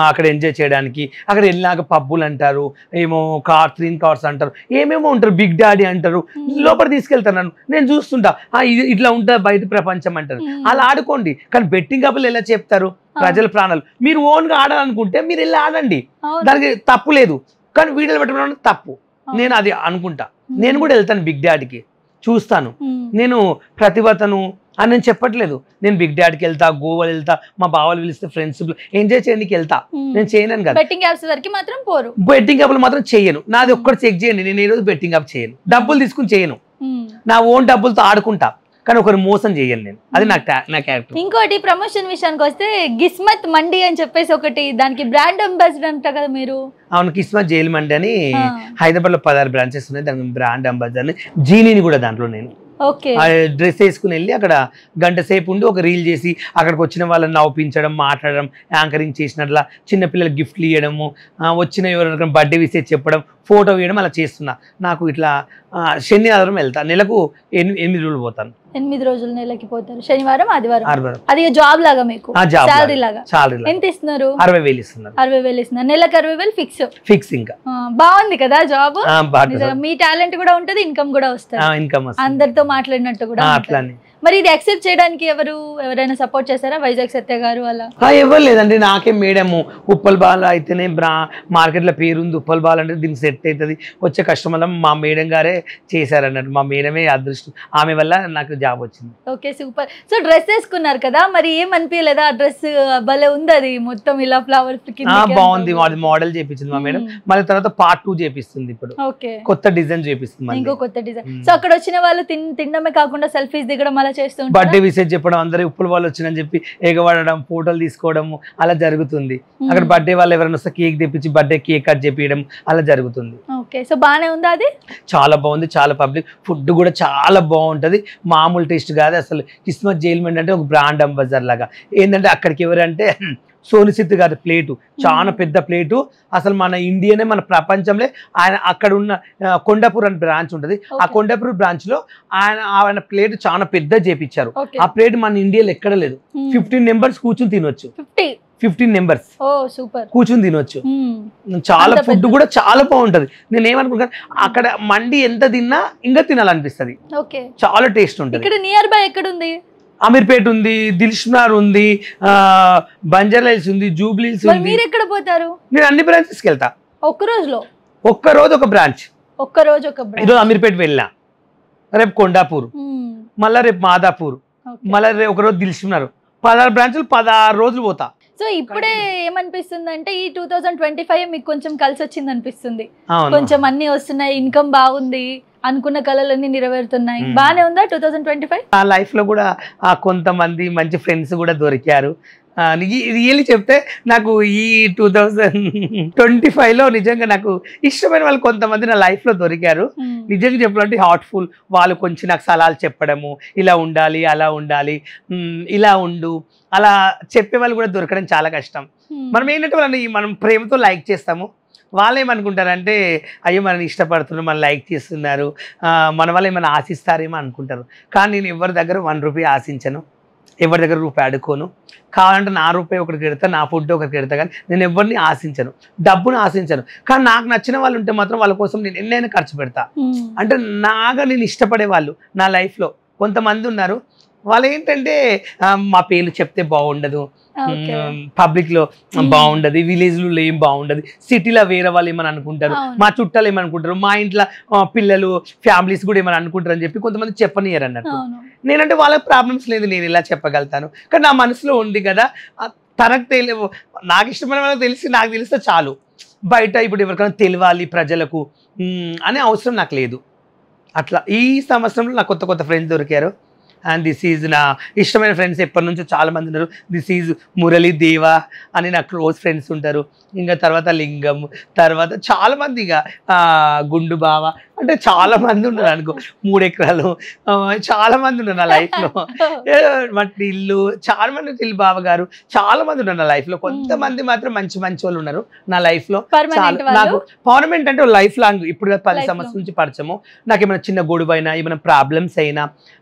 అక్కడ ఎంజాయ్ చేయడానికి. అక్కడ వెళ్ళినాక పబ్బులు అంటారు, ఏమో క్లీన్ కార్స్ అంటారు, ఏమేమో ఉంటారు, బిగ్ డాడీ అంటారు, లోపల తీసుకెళ్తారు నన్ను. నేను చూస్తుంటా ఇట్లా ఉంటుంది బయట ప్రపంచం అంటారు. అలా ఆడుకోండి. కానీ బెట్టింగ్ యాప్లు ఎలా చెప్తారు? ప్రజల ప్రాణాలు. మీరు ఓన్గా ఆడాలనుకుంటే మీరు వెళ్ళి ఆడండి, దానికి తప్పు లేదు. కానీ వీడియోలు పెట్టడం తప్పు నేను అది అనుకుంటా. నేను కూడా వెళ్తాను బిగ్ డాడీకి, చూస్తాను. నేను ప్రతిభతను అని నేను చెప్పట్లేదు. నేను బిగ్ డాడీకి వెళ్తా, గోవా వెళ్తా, మా బావలు పిలిస్తే ఫ్రెండ్స్ ఎంజాయ్ చేయడానికి వెళ్తా. నేను చేయను కదా. బెట్టింగ్ యాప్స్ వరకు మాత్రం పోరు. బెట్టింగ్ యాప్లు మాత్రం చేయను. నాది ఒక్కటి చెక్ చేయండి, నేను ఏ రోజు బెట్టింగ్ యాప్ చేయను, డబ్బులు తీసుకుని చేయను. నా ఓన్ డబ్బులతో ఆడుకుంటా, కానీ ఒకరు మోసం చేయను నేను. అది నా క్యారెక్టర్. ఇంకోటి ప్రమోషన్ విషయానికి వస్తే గిస్మత్ మండి అని చెప్పేసి ఒకటి, దానికి బ్రాండ్ అంబాసిడర్ అంట కదా మీరు? అవును, కిస్మత్ జైల్ మండి అని హైదరాబాద్ లో 16 బ్రాంచెస్ ఉన్నాయి. దానికి బ్రాండ్ అంబాసిడర్ జీనీని కూడా దాంట్లో నేను డ్రెస్ వేసుకుని వెళ్ళి అక్కడ గంట సేపు ఉండి ఒక రీల్ చేసి అక్కడికి వచ్చిన వాళ్ళని నవ్వించడం, మాట్లాడడం, యాంకరింగ్ చేసినట్లా చిన్నపిల్లలకి గిఫ్ట్లు ఇవ్వడము, వచ్చిన ఎవరైనా బర్త్డే విషయం చెప్పడం, ఫోటో వేయడం అలా చేస్తున్నా. నాకు ఇట్లా శని ఆదివారం వెళ్తా, నెలకు 8 రోజులు పోతాను. 8 రోజులు నెలకి పోతారు, శనివారం ఆదివారం. అది జాబ్ లాగా మీకు? సాలరీ లాగా. ఎంత ఇస్తున్నారు? 60,000 ఇస్తున్నారు. 60,000 ఇస్తున్నారు, నెలకు 60,000 ఫిక్స్. ఇంకా బాగుంది కదా జాబ్. మీ టాలెంట్ కూడా ఉంటది, ఇన్కమ్ కూడా వస్తుంది, అందరితో మాట్లాడినట్టు కూడా. మరి ఇది యాక్సెప్ట్ చేయడానికి ఎవరైనా సపోర్ట్ చేశారా? వైజాగ్ సత్య గారు అలా? ఎవరు లేదండి, నాకే మేడము ఉప్పల్ బాల్ అయితేనే మార్కెట్ లో పేరుంది. ఉప్పల్ బాల్ అంటే దీనికి సెట్ అవుతుంది, వచ్చే కస్టమర్ మా మేడం గారే చేశారన్నట్టు. మా మేడమే అదృష్టం, ఆమె వల్ల నాకు జాబ్ వచ్చింది. Okay, super. సో డ్రెస్ వేసుకున్నారు కదా, మరి ఏం అనిపించలేదా? ఆ డ్రెస్ భలే ఉంది, అది మొత్తం ఇలా ఫ్లవర్స్ బాగుంది. మోడల్ చేపించింది మా మేడం, మళ్ళీ తర్వాత part 2 చేపిస్తుంది. ఇప్పుడు కొత్త డిజైన్ చేపిస్తుంది, ఇంకో కొత్త డిజైన్. సో అక్కడ వచ్చిన వాళ్ళు తినడమే కాకుండా సెల్ఫీస్ దిగడం అలా చేస్తుంటారు. బర్త్డే విషయం చెప్పడం, అందరూ ఉప్పుల వాళ్ళు వచ్చినని చెప్పి ఎగబడడం, ఫోటోలు తీసుకోవడం అలా జరుగుతుంది. అక్కడ బర్త్డే వాళ్ళు ఎవరైనా వస్తే కేక్ తెప్పించి బర్త్డే కేక్ కట్ చేపించడం అలా జరుగుతుంది. ఓకే, సో బానే ఉందా? అది చాలా బాగుంది, చాలా పబ్లిక్. ఫుడ్ కూడా చాలా బాగుంటది, మామూలు టేస్ట్ కాదు అసలు. కిస్మత్ జైల్ మండి అంటే ఒక బ్రాండ్ అంబాసిడర్ లాగా. ఏంటంటే అక్కడికి ఎవరంటే సోనిసిత్ గారి ప్లేటు, చాలా పెద్ద ప్లేటు. అసలు మన ఇండియానే, మన ప్రపంచంలో ఆయన అక్కడ ఉన్న కొండాపూర్ అని బ్రాంచ్ ఉంటుంది, ఆ కొండాపూర్ బ్రాంచ్ లో ఆయన ప్లేట్ చాలా పెద్ద చేపించారు. ఆ ప్లేట్ మన ఇండియాలో ఎక్కడ లేదు. 15 మెంబర్స్ కూర్చుని తినొచ్చు. 15 మెంబర్స్ కూర్చుని తినొచ్చు. చాలా ఫుడ్ కూడా చాలా బాగుంటది. నేను ఏమనుకుంటాను, అక్కడ మండి ఎంత తిన్నా ఇంకా తినాలనిపిస్తుంది, చాలా టేస్ట్ ఉంటుంది. నియర్ బై ఎక్కడ ఉంది? అమీర్పేట ఉంది, దిల్షునార్ ఉంది, బంజారా హిల్స్ ఉంది, జూబ్లీస్ ఉంది. మీరు ఎక్కడ పోతారు? నేను అన్ని బ్రాంచెస్కి వెళ్తా. ఒక్క రోజు ఒక బ్రాంచ్. ఈరోజు అమీర్పేట వెళ్ళా, రేపు కొండాపూర్, మళ్ళా రేపు మాదాపూర్, మళ్ళీ ఒకరోజు దిల్షునార్. 16 బ్రాంచులు 16 రోజులు పోతా. సో ఇప్పుడే ఏమనిపిస్తుంది అంటే ఈ 2025 మీకు కొంచెం కలిసి వచ్చింది అనిపిస్తుంది. కొంచెం అన్ని వస్తున్నాయి, ఇన్కమ్ బాగుంది, అనుకున్న కళలన్నీ నెరవేరుతున్నాయి. బానే ఉందా 2025? ఆ లైఫ్ లో కూడా కొంతమంది మంచి ఫ్రెండ్స్ కూడా దొరికారు. రియల్లీ చెప్తే నాకు ఈ 2025 లో నిజంగా నాకు ఇష్టమైన వాళ్ళు కొంతమంది నా లైఫ్ లో దొరికారు. నిజంగా చెప్పాలంటే హార్ట్ఫుల్. వాళ్ళు కొంచెం నాకు సలహాలు చెప్పడము, ఇలా ఉండాలి, అలా ఉండాలి, ఇలా ఉండు, అలా చెప్పే వాళ్ళు కూడా దొరకడం చాలా కష్టం. మనం ఏంటంటే వాళ్ళని మనం ప్రేమతో లైక్ చేస్తాము, వాళ్ళు ఏమనుకుంటారంటే అయ్యో మనని ఇష్టపడుతున్నారు, మన లైక్ చేస్తున్నారు, మన వాళ్ళు ఏమైనా ఆశిస్తారేమో అనుకుంటారు. కానీ నేను ఎవరి దగ్గర 1 రూపాయి ఆశించను, ఎవరి దగ్గర రూపాయి అడుకోను. కావాలంటే నా రూపాయి ఒకరికి పెడతా, నా ఫుడ్ ఒకరికి పెడతా, కానీ నేను ఎవరిని ఆశించను, డబ్బును ఆశించను. కానీ నాకు నచ్చిన వాళ్ళు ఉంటే మాత్రం వాళ్ళ కోసం నేను ఎన్నైనా ఖర్చు పెడతా. అంటే నాగా నేను ఇష్టపడే వాళ్ళు నా లైఫ్లో కొంతమంది ఉన్నారు. వాళ్ళు ఏంటంటే మా పేర్లు చెప్తే బాగుండదు, పబ్లిక్ లో బాగుండదు, విలేజ్ లో ఏం బాగుండదు, సిటీలో వేరే వాళ్ళు ఏమని అనుకుంటారు, మా చుట్టాలు ఏమనుకుంటారు, మా ఇంట్లో పిల్లలు ఫ్యామిలీస్ కూడా ఏమని అనుకుంటారు అని చెప్పి కొంతమంది చెప్పనియరు అన్నట్టు. నేనంటే వాళ్ళకి ప్రాబ్లమ్స్ లేదు, నేను ఇలా చెప్పగలుగుతాను. కానీ నా మనసులో ఉంది కదా, తనకు తెలియవు, నాకు ఇష్టమైన వాళ్ళకి తెలిసి నాకు తెలిస్తే చాలు. బయట ఇప్పుడు ఎవరికైనా తెలియాలి ప్రజలకు అనే అవసరం నాకు లేదు. అట్లా ఈ సంవత్సరంలో నాకు కొత్త కొత్త ఫ్రెండ్స్ దొరికారు. అండ్ దిస్ ఈజ్ నా ఇష్టమైన ఫ్రెండ్స్ ఎప్పటి నుంచో చాలా మంది ఉన్నారు. దిస్ ఈజ్ మురళి దేవా అని నా క్లోజ్ ఫ్రెండ్స్ ఉంటారు. ఇంకా తర్వాత లింగం, తర్వాత చాలా మంది ఇక గుండు బావ అంటే చాలా మంది ఉన్నారు అనుకో, 3 ఎకరాలు చాలా మంది ఉన్నారు నా లైఫ్లో. మట్టి ఇల్లు చాలా మంది, ఇల్లు బావ గారు చాలా మంది ఉన్నారు నా లైఫ్లో. కొంతమంది మాత్రం మంచి మంచి వాళ్ళు ఉన్నారు నా లైఫ్లో. నాకు పర్మనెంట్ అంటే లైఫ్ లాంగ్, ఇప్పుడు 10 సంవత్సరాల నుంచి పరిచయము. నాకు ఏమైనా చిన్న గొడవ అయినా, ఏమైనా ప్రాబ్లమ్స్ అయినా,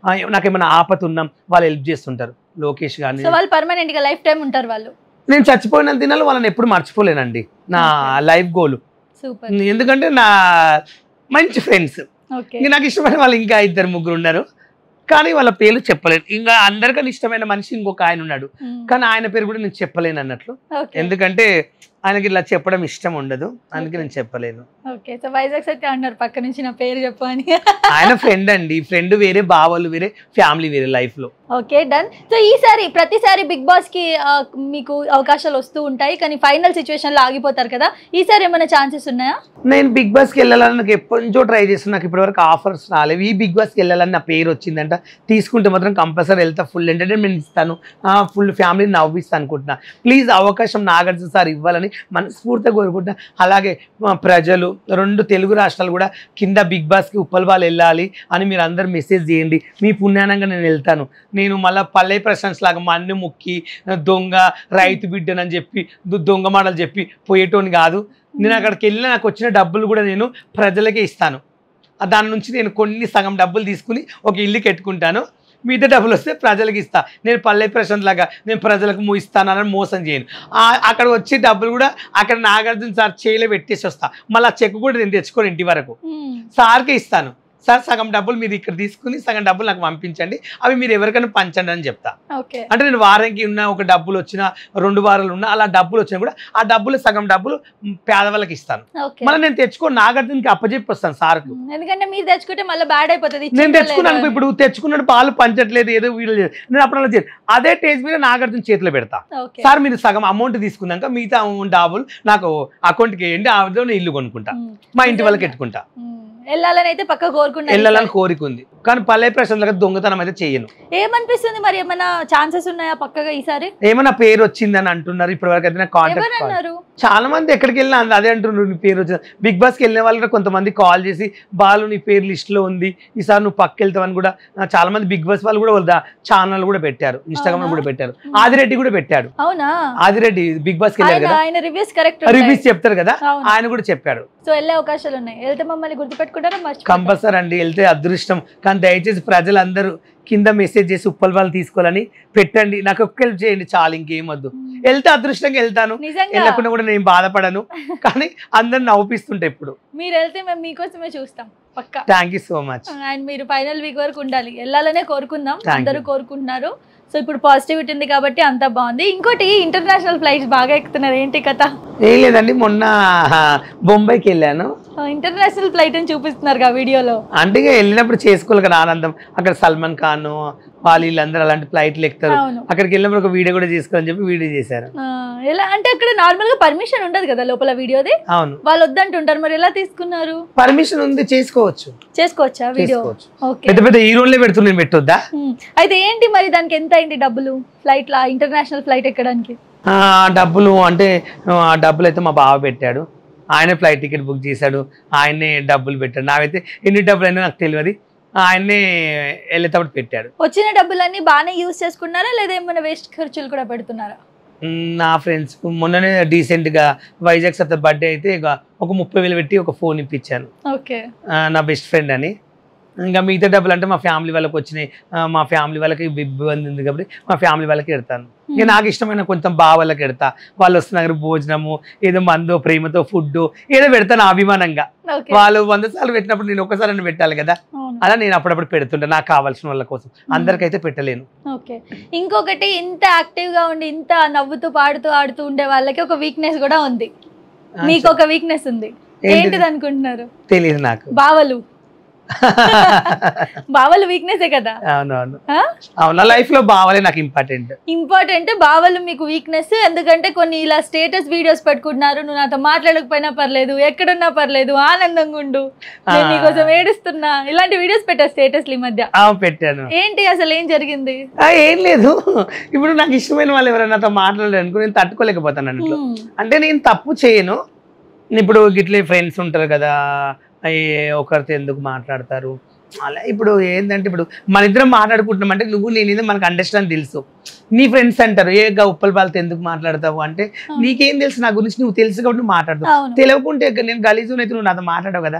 నాకేమైనా ఆపత ఉన్నాం, వాళ్ళు హెల్ప్ చేస్తుంటారు. లోకేష్ గాని వాళ్ళు పర్మనెంట్ గా లైఫ్ టైం ఉంటారు వాళ్ళు. నేను చచ్చిపోయిన దినాలు వాళ్ళని ఎప్పుడు మర్చిపోలేనండి, నా లైఫ్ గోల్. ఎందుకంటే నా మంచి ఫ్రెండ్స్, నాకు ఇష్టమైన వాళ్ళు ఇంకా 2-3 ఉన్నారు. కానీ వాళ్ళ పేర్లు చెప్పలేను. ఇంకా అందరికన్నా ఇష్టమైన మనిషి ఇంకొక ఆయన ఉన్నాడు, కానీ ఆయన పేరు కూడా నేను చెప్పలేను అన్నట్లు. ఎందుకంటే ఆయనకి ఇలా చెప్పడం ఇష్టం ఉండదు, అందుకే నేను చెప్పలేను. ఓకే, సో వైజాగ్ సత్య అన్నారు పక్క నుంచి నా పేరు చెప్పు అని. ఆయన ఫ్రెండ్ అండి, ఫ్రెండ్ వేరే, బావలు వేరే, ఫ్యామిలీ వేరే లైఫ్ లో. Okay, done. సో ఈసారి ప్రతిసారి బిగ్ బాస్ కి మీకు అవకాశాలు వస్తూ ఉంటాయి, కానీ ఫైనల్ సిచ్యువేషన్ లో ఆగిపోతారు కదా, ఈసారి ఏమైనా ఛాన్సెస్ ఉన్నాయా? నేను బిగ్ బాస్ కి వెళ్ళాలని నాకు ఎప్పటి నుంచో ట్రై చేస్తున్నా, నాకు ఇప్పటివరకు ఆఫర్స్ రాలేవు. ఈ బిగ్ బాస్ కి వెళ్ళాలని నా పేరు వచ్చిందంట, తీసుకుంటే మాత్రం కంపల్సరీ వెళ్తా, ఫుల్ ఎంటర్టైన్మెంట్ ఇస్తాను, ఫుల్ ఫ్యామిలీ నవ్విస్తాను అనుకుంటున్నా. ప్లీజ్ అవకాశం నాగార్జున సార్ ఇవ్వాలని మనస్ఫూర్తిగా కోరుకుంటున్నా. అలాగే ప్రజలు 2 తెలుగు రాష్ట్రాలు కూడా కింద బిగ్ బాస్కి ఉప్పల్ బాల్ వెళ్ళాలి అని మీరు అందరు మెసేజ్ చేయండి. మీ పుణ్యానంగా నేను వెళ్తాను. నేను మళ్ళీ పల్లె ప్రశంస లాగా మన్ను ముక్కి దొంగ రైతు బిడ్డనని చెప్పి దొంగ మాటలు చెప్పి పోయేటోని కాదు. నేను అక్కడికి వెళ్ళిన నాకు వచ్చిన డబ్బులు కూడా నేను ప్రజలకే ఇస్తాను. దాని నుంచి నేను సగం డబ్బులు తీసుకుని ఒక ఇల్లు కట్టుకుంటాను, మిగతా డబ్బులు వస్తే ప్రజలకు ఇస్తా. నేను పల్లె ప్రశాంత్ లాగా నేను ప్రజలకు ఇస్తానని మోసం చేయను. అక్కడ వచ్చే డబ్బులు కూడా అక్కడ నాగార్జున సార్ చేయలే పెట్టేసి వస్తా. మళ్ళీ ఆ చెక్ కూడా నేను తెచ్చుకొని ఇంటి వరకు సార్కే ఇస్తాను. సార్ సగం డబ్బులు మీరు ఇక్కడ తీసుకుని సగం డబ్బులు నాకు పంపించండి, అవి మీరు ఎవరికైనా పంచండి అని చెప్తా. అంటే నేను వారానికి ఉన్న ఒక డబ్బులు వచ్చినా 2 వారాలు ఉన్నా అలా డబ్బులు వచ్చినా కూడా ఆ డబ్బులు సగం డబ్బులు పేదవాళ్ళకి ఇస్తాను. మళ్ళీ నేను తెచ్చుకొని నాగార్జునకి అప్పచెప్పి వస్తాను సార్కు. ఎందుకంటే మీరు తెచ్చుకుంటే మళ్ళీ బ్యాడ్ అయిపోతుంది. నేను తెచ్చుకున్నాను, ఇప్పుడు తెచ్చుకున్నాడు పాలు పంచట్లేదు, ఏదో వీళ్ళు నేను అప్పుడు అదే టేస్ట్ మీద నాగార్జున చేతిలో పెడతా. సార్ మీరు సగం అమౌంట్ తీసుకున్నాక మిగతా డబ్బులు నాకు అకౌంట్కి వేయండి, ఆ విధంగా ఇల్లు కొనుక్కుంటా, మా ఇంటి వాళ్ళకి పెట్టుకుంటా. వెళ్ళాలని అయితే పక్క కోరుకుంటా, వెళ్ళాలని కోరికుంది, కానీ పల్లె ప్రశాంత్ దొంగతనం అయితే చేయను. ఏమనిపిస్తుంది మరి, ఏమైనా ఛాన్సెస్ ఉన్నాయా పక్కగా ఈసారి? ఏమైనా పేరు వచ్చిందని అంటున్నారు ఇప్పటి వరకు అయితే. కాంటాక్ట్ చాలా మంది ఎక్కడికి వెళ్ళినా అదే అంటున్నారు, నీ పేరు వచ్చింది. బిగ్ బాస్కి వెళ్ళిన వాళ్ళు కొంతమంది కాల్ చేసి బాలు నీ పేరు లిస్ట్ లో ఉంది, ఈసారి నువ్వు పక్క వెళ్తావని కూడా చాలా మంది బిగ్ బాస్ వాళ్ళు కూడా వాళ్ళ ఛానల్ కూడా పెట్టారు, ఇన్స్టాగ్రామ్ కూడా పెట్టారు. ఆదిరెడ్డి కూడా పెట్టాడు. అవునా? ఆదిరెడ్డి బిగ్ బాస్కి వెళ్ళారు కదా, ఆయన రివ్యూస్ చెప్తారు కదా, ఆయన కూడా చెప్పాడు. సో వెళ్ళే అవకాశాలు ఉన్నాయి, వెళ్తే మమ్మల్ని గుర్తుపెట్టుకుంటారా? కంపల్సరీ అండి, వెళ్తే అదృష్టం. కానీ దయచేసి ప్రజలందరూ కింద మెసేజ్ చేసి ఉప్పల్ వాళ్ళు తీసుకోవాలని పెట్టండి, నాకు ఒక్క హెల్ప్ చేయండి చాలు, ఇంకేం వద్దు. వెళ్తే అదృష్టంగా వెళ్తాను, వెళ్ళకుండా కూడా నేను బాధపడను, కానీ అందరిని నవ్విస్తుంటే ఎప్పుడు. మీరు వెళ్తే మేము మీకోసమే చూస్తాం పక్కా. Thank you so much. And మీరు ఫైనల్ వీక్ వరకు ఉండాలి, వెళ్ళాలనే కోరుకుందాం, అందరూ కోరుకుంటున్నారు. సో ఇప్పుడు పాజిటివిటీ ఉంది కాబట్టి అంతా బాగుంది. ఇంకోటి ఇంటర్నేషనల్ ఫ్లైట్స్ బాగా ఎక్కుతున్నారు, ఏంటి కథ? ఏం లేదండి, మొన్న బొంబాయికి వెళ్ళాను, ఇంటర్నేషనల్ ఫ్లైట్ అని చూపిస్తున్నారు వీడియోలో. అంటే వెళ్ళినప్పుడు చేసుకోవాలి కదా ఆనందం. అక్కడ సల్మాన్ ఖాన్ వాళ్ళందరూ అలాంటి ఫ్లైట్లు ఎక్కుతారు, అక్కడికి వెళ్ళినప్పుడు ఒక వీడియో కూడా చేసుకోవాలని చెప్పి వీడియో చేశారు. ఎలా అంటే అక్కడ నార్మల్ గా పర్మిషన్ ఉండదు కదా లోపల వీడియోది? అవును, వాళ్ళు వద్దంటుంటారు, మరి ఎలా తీసుకున్నారు? పర్మిషన్ ఉంది, చేసుకోవచ్చా వీడియో? పెద్ద పెద్ద హీరోలే పెడుతున్నాను, పెట్టొద్దా? అయితే ఏంటి మరి దానికి ఎంత అయింది డబ్బులు, ఫ్లైట్ లా ఇంటర్నేషనల్ ఫ్లైట్ ఎక్కడానికి? డబ్బులు అంటే డబ్బులు అయితే మా బావ పెట్టాడు, ఆయనే ఫ్లైట్ టికెట్ బుక్ చేశాడు, ఆయనే డబ్బులు పెట్టాడు. నాకైతే ఎన్ని డబ్బులు అయినా నాకు తెలియదు, ఆయనే వెళ్ళేటప్పుడు పెట్టాడు. వచ్చిన డబ్బులన్నీ బాగానే యూజ్ చేసుకున్నారా లేదా ఏమైనా వేస్ట్ ఖర్చులు కూడా పెడుతున్నారా? నా ఫ్రెండ్స్ మొన్ననే డీసెంట్ గా వైజాగ్ సత్త బర్త్డే అయితే ఒక 30,000 పెట్టి ఒక ఫోన్ ఇప్పించాను, నా బెస్ట్ ఫ్రెండ్ అని. ఇంకా మిగతా డబ్బులు అంటే మా ఫ్యామిలీ వాళ్ళకి వచ్చినాయి, మా ఫ్యామిలీ వాళ్ళకి ఇబ్బంది ఉంది కాబట్టి మా ఫ్యామిలీ వాళ్ళకి ఎడతాను. ఇక నాకు ఇష్టమైన కొంచెం బావలకి ఎడతా, వాళ్ళు వస్తున్నారు భోజనము ఏదో మందో ప్రేమతో ఫుడ్ ఏదో పెడతాను అభిమానంగా. వాళ్ళు 100 సార్లు పెట్టినప్పుడు నేను ఒక్కసారి పెట్టాలి కదా, అలా నేను అప్పుడప్పుడు పెడుతుంటా నాకు కావాల్సిన వాళ్ళ కోసం, అందరికైతే పెట్టలేను. ఓకే, ఇంకొకటి ఇంత యాక్టివ్ గా ఉండి ఇంత నవ్వుతూ పాడుతూ ఆడుతూ ఉండే వాళ్ళకి ఒక వీక్నెస్ కూడా ఉంది. మీకు ఒక వీక్నెస్ ఉంది, ఏంటిది అనుకుంటున్నారు? తెలియదు నాకు. బావలు. బావలు వీక్నెసే కదా? అవునవును అవును, లైఫ్ లో బావలే నాకు ఇంపార్టెంట్. బావలు మీకు వీక్నెస్, ఎందుకంటే కొన్ని ఇలా స్టేటస్ వీడియోస్ పెట్టుకుంటున్నారు, నువ్వు నాతో మాట్లాడకపోయినా పర్లేదు, ఎక్కడున్నా పర్లేదు, ఆనందంగా ఉండు, నేను నీకోసం ఏడుస్తున్నా, ఇలాంటి వీడియోస్ పెట్టా స్టేటస్ ఈ మధ్య. పెట్టాను. ఏంటి అసలు ఏం జరిగింది? ఏం లేదు, ఇప్పుడు నాకు ఇష్టమైన వాళ్ళు ఎవరైనా నాతో మాట్లాడారనుకో నేను తట్టుకోలేకపోతాను అన్నట్లు. అంటే నేను తప్పు చేయను, ఇప్పుడు గిట్లే ఫ్రెండ్స్ ఉంటారు కదా, ఒకరితో ఎందుకు మాట్లాడతారు అలా. ఇప్పుడు ఏంటంటే ఇప్పుడు మన ఇద్దరం మాట్లాడుకుంటున్నాం అంటే నువ్వు నేను మనకు అండర్స్టాండ్ తెలుసు, నీ ఫ్రెండ్స్ అంటారు ఏ ఉప్పల పాలతో ఎందుకు మాట్లాడతావు అంటే నీకేం తెలుసు నా గురించి, నువ్వు తెలుసు కాబట్టి నువ్వు మాట్లాడతావు, తెలియకుంటే నేను గలీజు అయితే నువ్వు నాతో మాట్లాడవు కదా.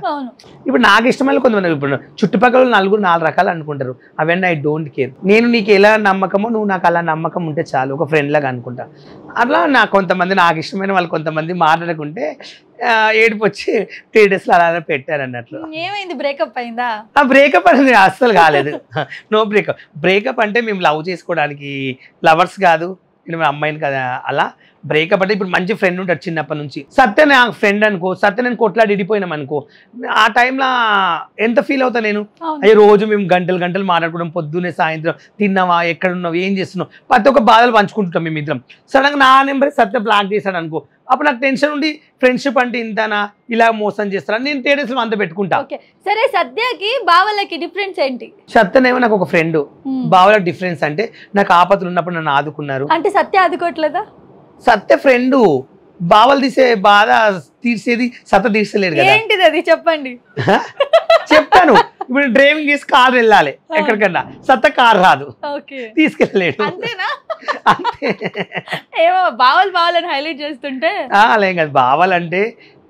ఇప్పుడు నాకు ఇష్టమైన కొంతమంది ఇప్పుడు చుట్టుపక్కల 4 రకాలు అనుకుంటారు, అవన్నీ ఐ డోంట్ కేర్. నేను నీకు ఎలా నమ్మకమో నువ్వు నాకు అలా నమ్మకం ఉంటే చాలు, ఒక ఫ్రెండ్ లాగా అనుకుంటా. అట్లా నాకు కొంతమంది నాకు ఇష్టమైన వాళ్ళు కొంతమంది మాట్లాడకుంటే ఏడుపు వచ్చి 3 days అలా పెట్టారు అన్నట్లు. ఏమైంది, బ్రేకప్ అయిందా? బ్రేకప్ అనేది అస్సలు కాలేదు, నో బ్రేకప్. బ్రేకప్ అంటే మేము లవ్ చేసుకోవడానికి లవర్స్ కాదు, నేను అమ్మాయిని కదా. అలా బ్రేకప్ అంటే ఇప్పుడు మంచి ఫ్రెండ్ ఉంటాడు చిన్నప్పటి నుంచి, సత్య నా ఫ్రెండ్ అనుకో, సత్య నేను కొట్లాడి ఇడిపోయినాం అనుకో, ఆ టైంలో ఎంత ఫీల్ అవుతా నేను. అయ్యే రోజు మేము గంటలు మాట్లాడుకోవడం, పొద్దున్నే సాయంత్రం తిన్నావా, ఎక్కడున్నావు, ఏం చేస్తున్నావు, ప్రతి ఒక్క బాధలు పంచుకుంటాం మేము ఇద్దరం. సడన్గా నా నెంబర్ సత్య బ్లాక్ చేశాడు అనుకో, అప్పుడు నాకు టెన్షన్ ఉండి ఫ్రెండ్షిప్ అంటే ఇంతనా, ఇలా మోసం చేస్తాను, నేను 3 days అంత పెట్టుకుంటా. సరే, సత్యకి బావలకి డిఫరెన్స్ ఏంటి? సత్యనేమో నాకు ఒక ఫ్రెండ్, బావలకి డిఫరెన్స్ అంటే నాకు ఆపదలు ఉన్నప్పుడు నన్ను ఆదుకున్నారు. అంటే సత్య ఆదుకోవట్లేదా? సత్య ఫ్రెండ్, బావలు తీసే బాధ తీర్చేది సత్య తీర్చలేడు కదా. ఏంటిది అది చెప్పండి. చెప్తాను, ఇప్పుడు డ్రైవింగ్ చేసి కార్ వెళ్ళాలి ఎక్కడికన్నా, సత్త కార్ రాదు, తీసుకెళ్ళలేడు. అంతేనా? అంతే. ఏమో బావలని హైలైట్ చేస్తుంటే అలాగే కాదు, బావాలంటే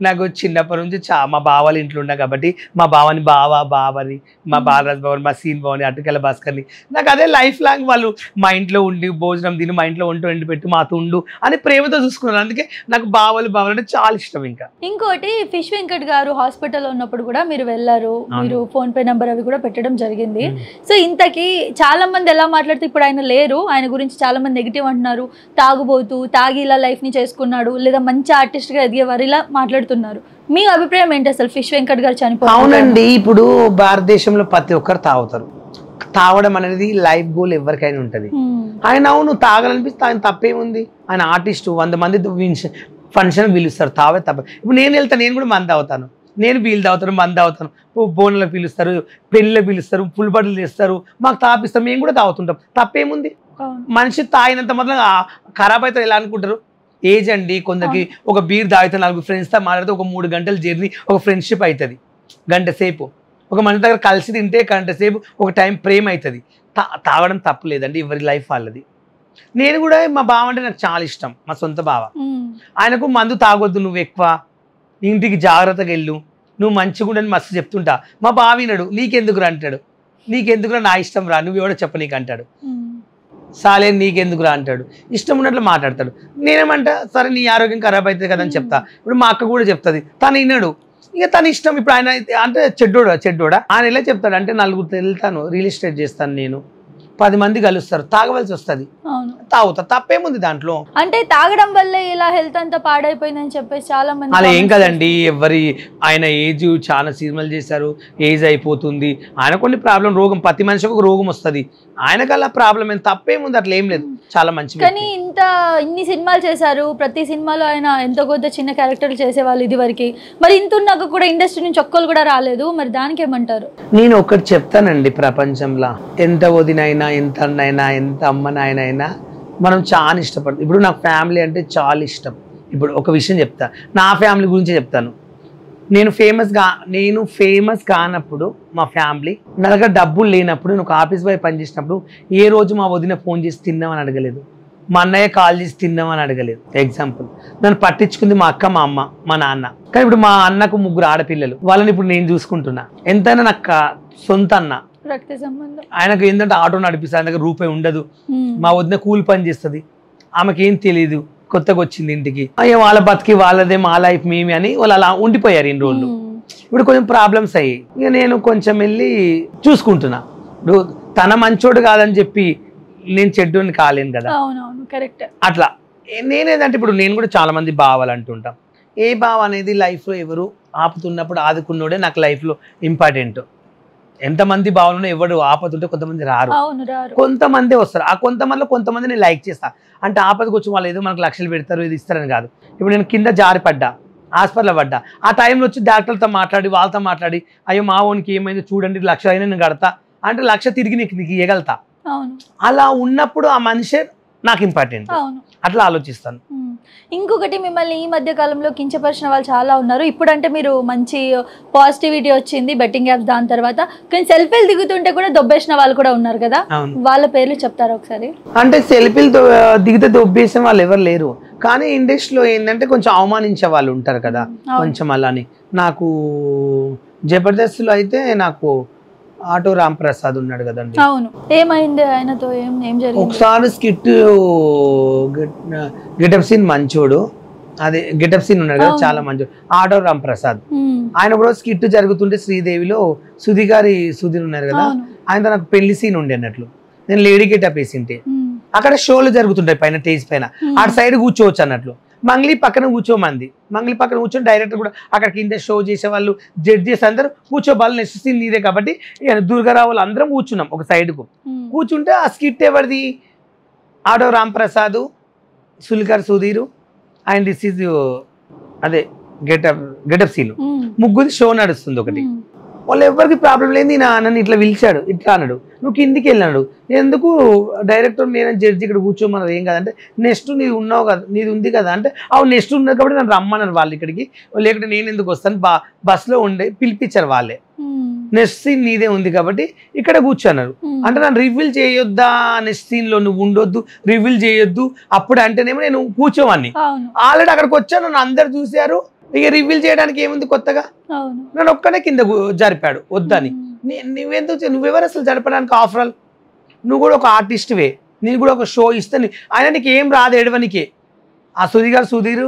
నాకు చిన్నప్పటి నుంచి మా బావల ఇంట్లో ఉన్నా కాబట్టి మా బావని బావని, మా బాలరాజ్ బావని, మా సీన్ బావని, అటుకెళ్ళ భాస్కర్ని, నాకు అదే లైఫ్ లాంగ్ వాళ్ళు మా ఇంట్లో ఉండి భోజనం తిని మా ఇంట్లో వండి పెట్టి మాతో ఉండు అని ప్రేమతో చూసుకున్నాను. అందుకే నాకు బావలు అంటే చాలా ఇష్టం. ఇంకా ఇంకోటి, ఫిష్ వెంకట్ గారు హాస్పిటల్లో ఉన్నప్పుడు కూడా మీరు వెళ్ళారు, మీరు ఫోన్ పే నెంబర్ అవి కూడా పెట్టడం జరిగింది. సో ఇంతకీ చాలా మంది ఎలా మాట్లాడితే, ఇప్పుడు ఆయన లేరు, ఆయన గురించి చాలా మంది నెగిటివ్ అంటున్నారు, తాగుబోతూ తాగి ఇలా లైఫ్ ని చేసుకున్నాడు, లేదా మంచి ఆర్టిస్ట్ గా ఎదిగేవారు, ఇలా మాట్లాడుతున్నారు. మీ అభిప్రాయం ఏంటి అసలు ఫిష్ వెంకట్ గారు చనిపోయారు? అవునండి, ఇప్పుడు భారతదేశంలో ప్రతి ఒక్కరు తాగుతారు, తాగడం అనేది లైఫ్ గోల్ ఎవరికైనా ఉంటది. ఆయన అవును తాగాలనిపిస్తే ఆయన తప్పేముంది, ఆయన ఆర్టిస్టు, 100 మంది ఫంక్షన్ పిలుస్తారు, తావే తప్ప. ఇప్పుడు నేను వెళ్తాను, నేను కూడా మంది అవుతాను, నేను బీలు తాగుతాను, మంది అవుతాను, బోన్లో పిలుస్తారు, పెళ్ళిలో పిలుస్తారు, పుల్ బట్టలు చేస్తారు, మాకు తాపిస్తారు, మేము కూడా తాగుతుంటాం, తప్పేముంది. మనిషి తాగినంత మొదలు ఖరాబ్ అవుతారు ఎలా అనుకుంటారు. ఏజ్ అండి, కొందరికి ఒక బీర్ తాగితే 4 ఫ్రెండ్స్తో మాట్లాడితే ఒక 3 గంటల జర్నీ ఒక ఫ్రెండ్షిప్ అవుతుంది, గంట సేపు ఒక మనిషి దగ్గర కలిసి తింటే గంట సేపు ఒక టైం ప్రేమ అవుతుంది. తాగడం తప్పు లేదండి, ఎవరి లైఫ్ వాళ్ళది. నేను కూడా మా బావ అంటే నాకు చాలా ఇష్టం, మా సొంత బావ. ఆయనకు మందు తాగొద్దు, నువ్వు ఎక్కువ ఇంటికి జాగ్రత్తగా వెళ్ళు, నువ్వు మంచిగా ఉండని మస్తు చెప్తుంటా. మా బావ వినడు, నీకెందుకురా అంటాడు, నీకెందుకురా, నా ఇష్టం రా, నువ్వు ఎవడో చెప్ప నీకు అంటాడు. సాలే నీకెందుకురా అంటాడు, ఇష్టం ఉన్నట్లు మాట్లాడతాడు. నేనేమంటా, సరే నీ ఆరోగ్యం ఖరాబ్ అవుతుంది కదా అని చెప్తా. ఇప్పుడు మా అక్క కూడా చెప్తుంది, తను విన్నాడు, ఇక తన ఇష్టం. ఇప్పుడు ఆయన అంటే చెడ్డోడా ఆయన ఎలా చెప్తాడు అంటే, 4 వెళ్తాను, రియల్ ఎస్టేట్ చేస్తాను నేను, 10 మంది కలుస్తారు, తాగవలసి వస్తుంది, తాగుతా, తప్పేముంది దాంట్లో. అంటే తాగడం వల్లే ఇలా హెల్త్ అంతా పాడైపోయిందని చెప్పేసి చాలా మంది. అలా ఏం కదండి, ఆయన ఏజ్ చాలా సినిమాలు చేశారు, ఏజ్ అయిపోతుంది, ఆయన కొన్ని ప్రాబ్లం, రోగం, ప్రతి మనిషికి ఒక రోగం వస్తుంది, ఆయనకు అలా ప్రాబ్లం ఏం, తప్పేముంది, అట్లా ఏం లేదు, చాలా మంచి. కానీ ఇన్ని సినిమాలు చేశారు, ప్రతి సినిమాలో ఆయన ఎంతో కొంత చిన్న క్యారెక్టర్లు చేసేవాళ్ళు ఇది వరకు, మరి ఇంత ఉన్నాక కూడా ఇండస్ట్రీ నుంచి ఒక్కరు కూడా రాలేదు, మరి దానికి ఏమంటారు? నేను ఒకటి చెప్తానండి, ప్రపంచంలో ఎంత వదినైనా, ఎంత అన్నైనా, ఎంత అమ్మనాయనైనా మనం చాలా ఇష్టపడతాం. ఇప్పుడు నాకు ఫ్యామిలీ అంటే చాలా ఇష్టం. ఇప్పుడు ఒక విషయం చెప్తా, నా ఫ్యామిలీ గురించి చెప్తాను. నేను ఫేమస్ కానప్పుడు మా ఫ్యామిలీ, నా దగ్గర డబ్బులు లేనప్పుడు, నేను ఒక ఆఫీస్ బాయ్ పనిచేసినప్పుడు ఏ రోజు మా వదిన ఫోన్ చేసి తిన్నామని అడగలేదు. మా అన్నయ్య కాల్ చేసి తిన్నామని అడగలేదు. ఎగ్జాంపుల్, నన్ను పట్టించుకుంది మా అక్క, మా అమ్మ, మా నాన్న. కానీ ఇప్పుడు మా అన్నకు 3 ఆడపిల్లలు, వాళ్ళని ఇప్పుడు నేను చూసుకుంటున్నా. ఎంతైనా నాకు సొంత అన్న, రక్త సంబంధం. ఆయనకు ఏంటంటే ఆటో నడిపిస్తుంది, ఆయన దగ్గర రూపాయి ఉండదు. మా వదిన కూలి పని చేస్తుంది, ఆమెకి ఏం తెలియదు, కొత్తగా వచ్చింది ఇంటికి. అయ్యో వాళ్ళ బతికి వాళ్ళదే, మా లైఫ్ మేమే అని వాళ్ళు అలా ఉండిపోయారు ఇన్ని రోజులు. ఇప్పుడు కొంచెం ప్రాబ్లమ్స్ అయ్యి ఇక నేను కొంచెం వెళ్ళి చూసుకుంటున్నా. ఇప్పుడు తన మంచోడు కాదని చెప్పి నేను చెడ్డోని కాలేను కదా. అవునవును, కరెక్ట్. అట్లా నేనేదంటే ఇప్పుడు నేను కూడా చాలా మంది బావాలంటుంటాం. ఏ బావ అనేది లైఫ్లో ఎవరు ఆపుతున్నప్పుడు ఆదుకున్నోడే నాకు లైఫ్లో ఇంపార్టెంట్. ఎంతమంది బావలను ఎవరు ఆపతుంటే కొంతమంది రారు, కొంతమంది వస్తారు. ఆ కొంతమంది నేను లైక్ చేస్తా. అంటే ఆపదకు వచ్చి వాళ్ళు ఏదో మనకు లక్షలు పెడతారు, ఇది ఇస్తారని కాదు. ఇప్పుడు నేను కింద జారి పడ్డా, హాస్పిటల్లో పడ్డా, ఆ టైంలో వచ్చి డాక్టర్లతో మాట్లాడి వాళ్ళతో మాట్లాడి అయ్యో మా ఓనికి ఏమైందో చూడండి, 1,00,000 అయినా నేను కడతా అంటే 1,00,000 తిరిగి నీకు ఇవ్వగలుగుతా. అలా ఉన్నప్పుడు ఆ మనిషి నాకు ఇంపార్టెంట్. అట్లా ఆలోచిస్తాను. ఇంకొకటి, మిమ్మల్ని ఈ మధ్య కాలంలో కించపరిచిన వాళ్ళు చాలా ఉన్నారు. ఇప్పుడంటే మీరు మంచి పాజిటివిటీ వచ్చింది బెట్టింగ్ యాప్స్ దాని తర్వాత, కానీ సెల్ఫీలు దిగుతుంటే కూడా దొబ్బేసిన వాళ్ళు కూడా ఉన్నారు కదా, వాళ్ళ పేర్లు చెప్తారా ఒకసారి? అంటే సెల్ఫీలు దిగితే దొబ్బేసిన వాళ్ళు ఎవరు లేరు, కానీ ఇండస్ట్రీలో ఏంటంటే కొంచెం అవమానించే వాళ్ళు ఉంటారు కదా కొంచెం. అలాని నాకు జబర్దస్త్లో అయితే నాకు ఆటో రాంప్రసాద్ ఉన్నాడు కదండి. అవును, ఏమైంది ఆయనతో? ఏం జరిగింది? ఒకసారి స్కిట్ గెటప్ సీన్ మంచోడు, అదే గెటప్ సీన్ ఉన్నాడు కదా చాలా మంచోడు, ఆటో రాంప్రసాద్. ఆయన కూడా స్కిట్ జరుగుతుంటే శ్రీదేవిలో సుధీర్ ఉన్నారు కదా, ఆయనతో నాకు పెళ్లి సీన్ ఉండే అన్నట్లు. నేను లేడీ గెటప్ వేసింటే అక్కడ షోలు జరుగుతుంటాయి పైన, స్టేజ్ పైన, అటు సైడ్ కూర్చోవచ్చు అన్నట్లు. మంగ్లీ పక్కన కూర్చోమంది, మంగ్లీ పక్కన కూర్చొని డైరెక్టర్ కూడా అక్కడ కింద షో చేసే వాళ్ళు, జడ్జెస్ అందరూ కూర్చోబాలి, నెక్స్ట్ సీన్ నీదే కాబట్టి దుర్గారావు వాళ్ళు అందరం కూర్చున్నాం ఒక సైడ్కు. కూర్చుంటే ఆ స్కిట్ ఎవరిది? Auto Ramprasad, Sudheer and this is అదే గెటప్ సీన్, ముగ్గురు షో నడుస్తుంది ఒకటి. వాళ్ళు ఎవరికి ప్రాబ్లం లేదు. నన్ను ఇట్లా పిలిచాడు, ఇట్లా అన్నాడు, నువ్వు కిందికి వెళ్ళాడు. ఎందుకు డైరెక్టర్ నేను జడ్జి ఇక్కడ కూర్చోమన్నారు, ఏం కాదంటే నెక్స్ట్ నీది ఉన్నావు కదా, నీది ఉంది కదా అంటే, అవు నెక్స్ట్ ఉన్నది కాబట్టి నన్ను రమ్మన్నారు వాళ్ళు ఇక్కడికి, లేకుంటే నేను ఎందుకు వస్తాను, బస్లో ఉండే పిలిపించారు వాళ్ళే. నెక్స్ట్ సీన్ నీదే ఉంది కాబట్టి ఇక్కడ కూర్చున్నారు. అంటే నన్ను రివీల్ చేయొద్దా, నెక్స్ట్ సీన్ లో నువ్వు ఉండొద్దు, రివీల్ చేయొద్దు అప్పుడు అంటేనేమో నేను కూర్చోవాన్ని. ఆల్రెడీ అక్కడికి వచ్చాను, నన్ను అందరు చూశారు, ఇక రివీల్ చేయడానికి ఏముంది కొత్తగా? నన్ను ఒక్కనే కింద జరిపాడు వద్దని. నువ్వెవరు అసలు జరపడానికి? ఆఫర్ ఆల్ నువ్వు కూడా ఒక ఆర్టిస్ట్వే, నేను కూడా ఒక షో ఇస్తాను, ఆయన నీకు ఏం రాదు ఏడవనికే. ఆ సుధీర్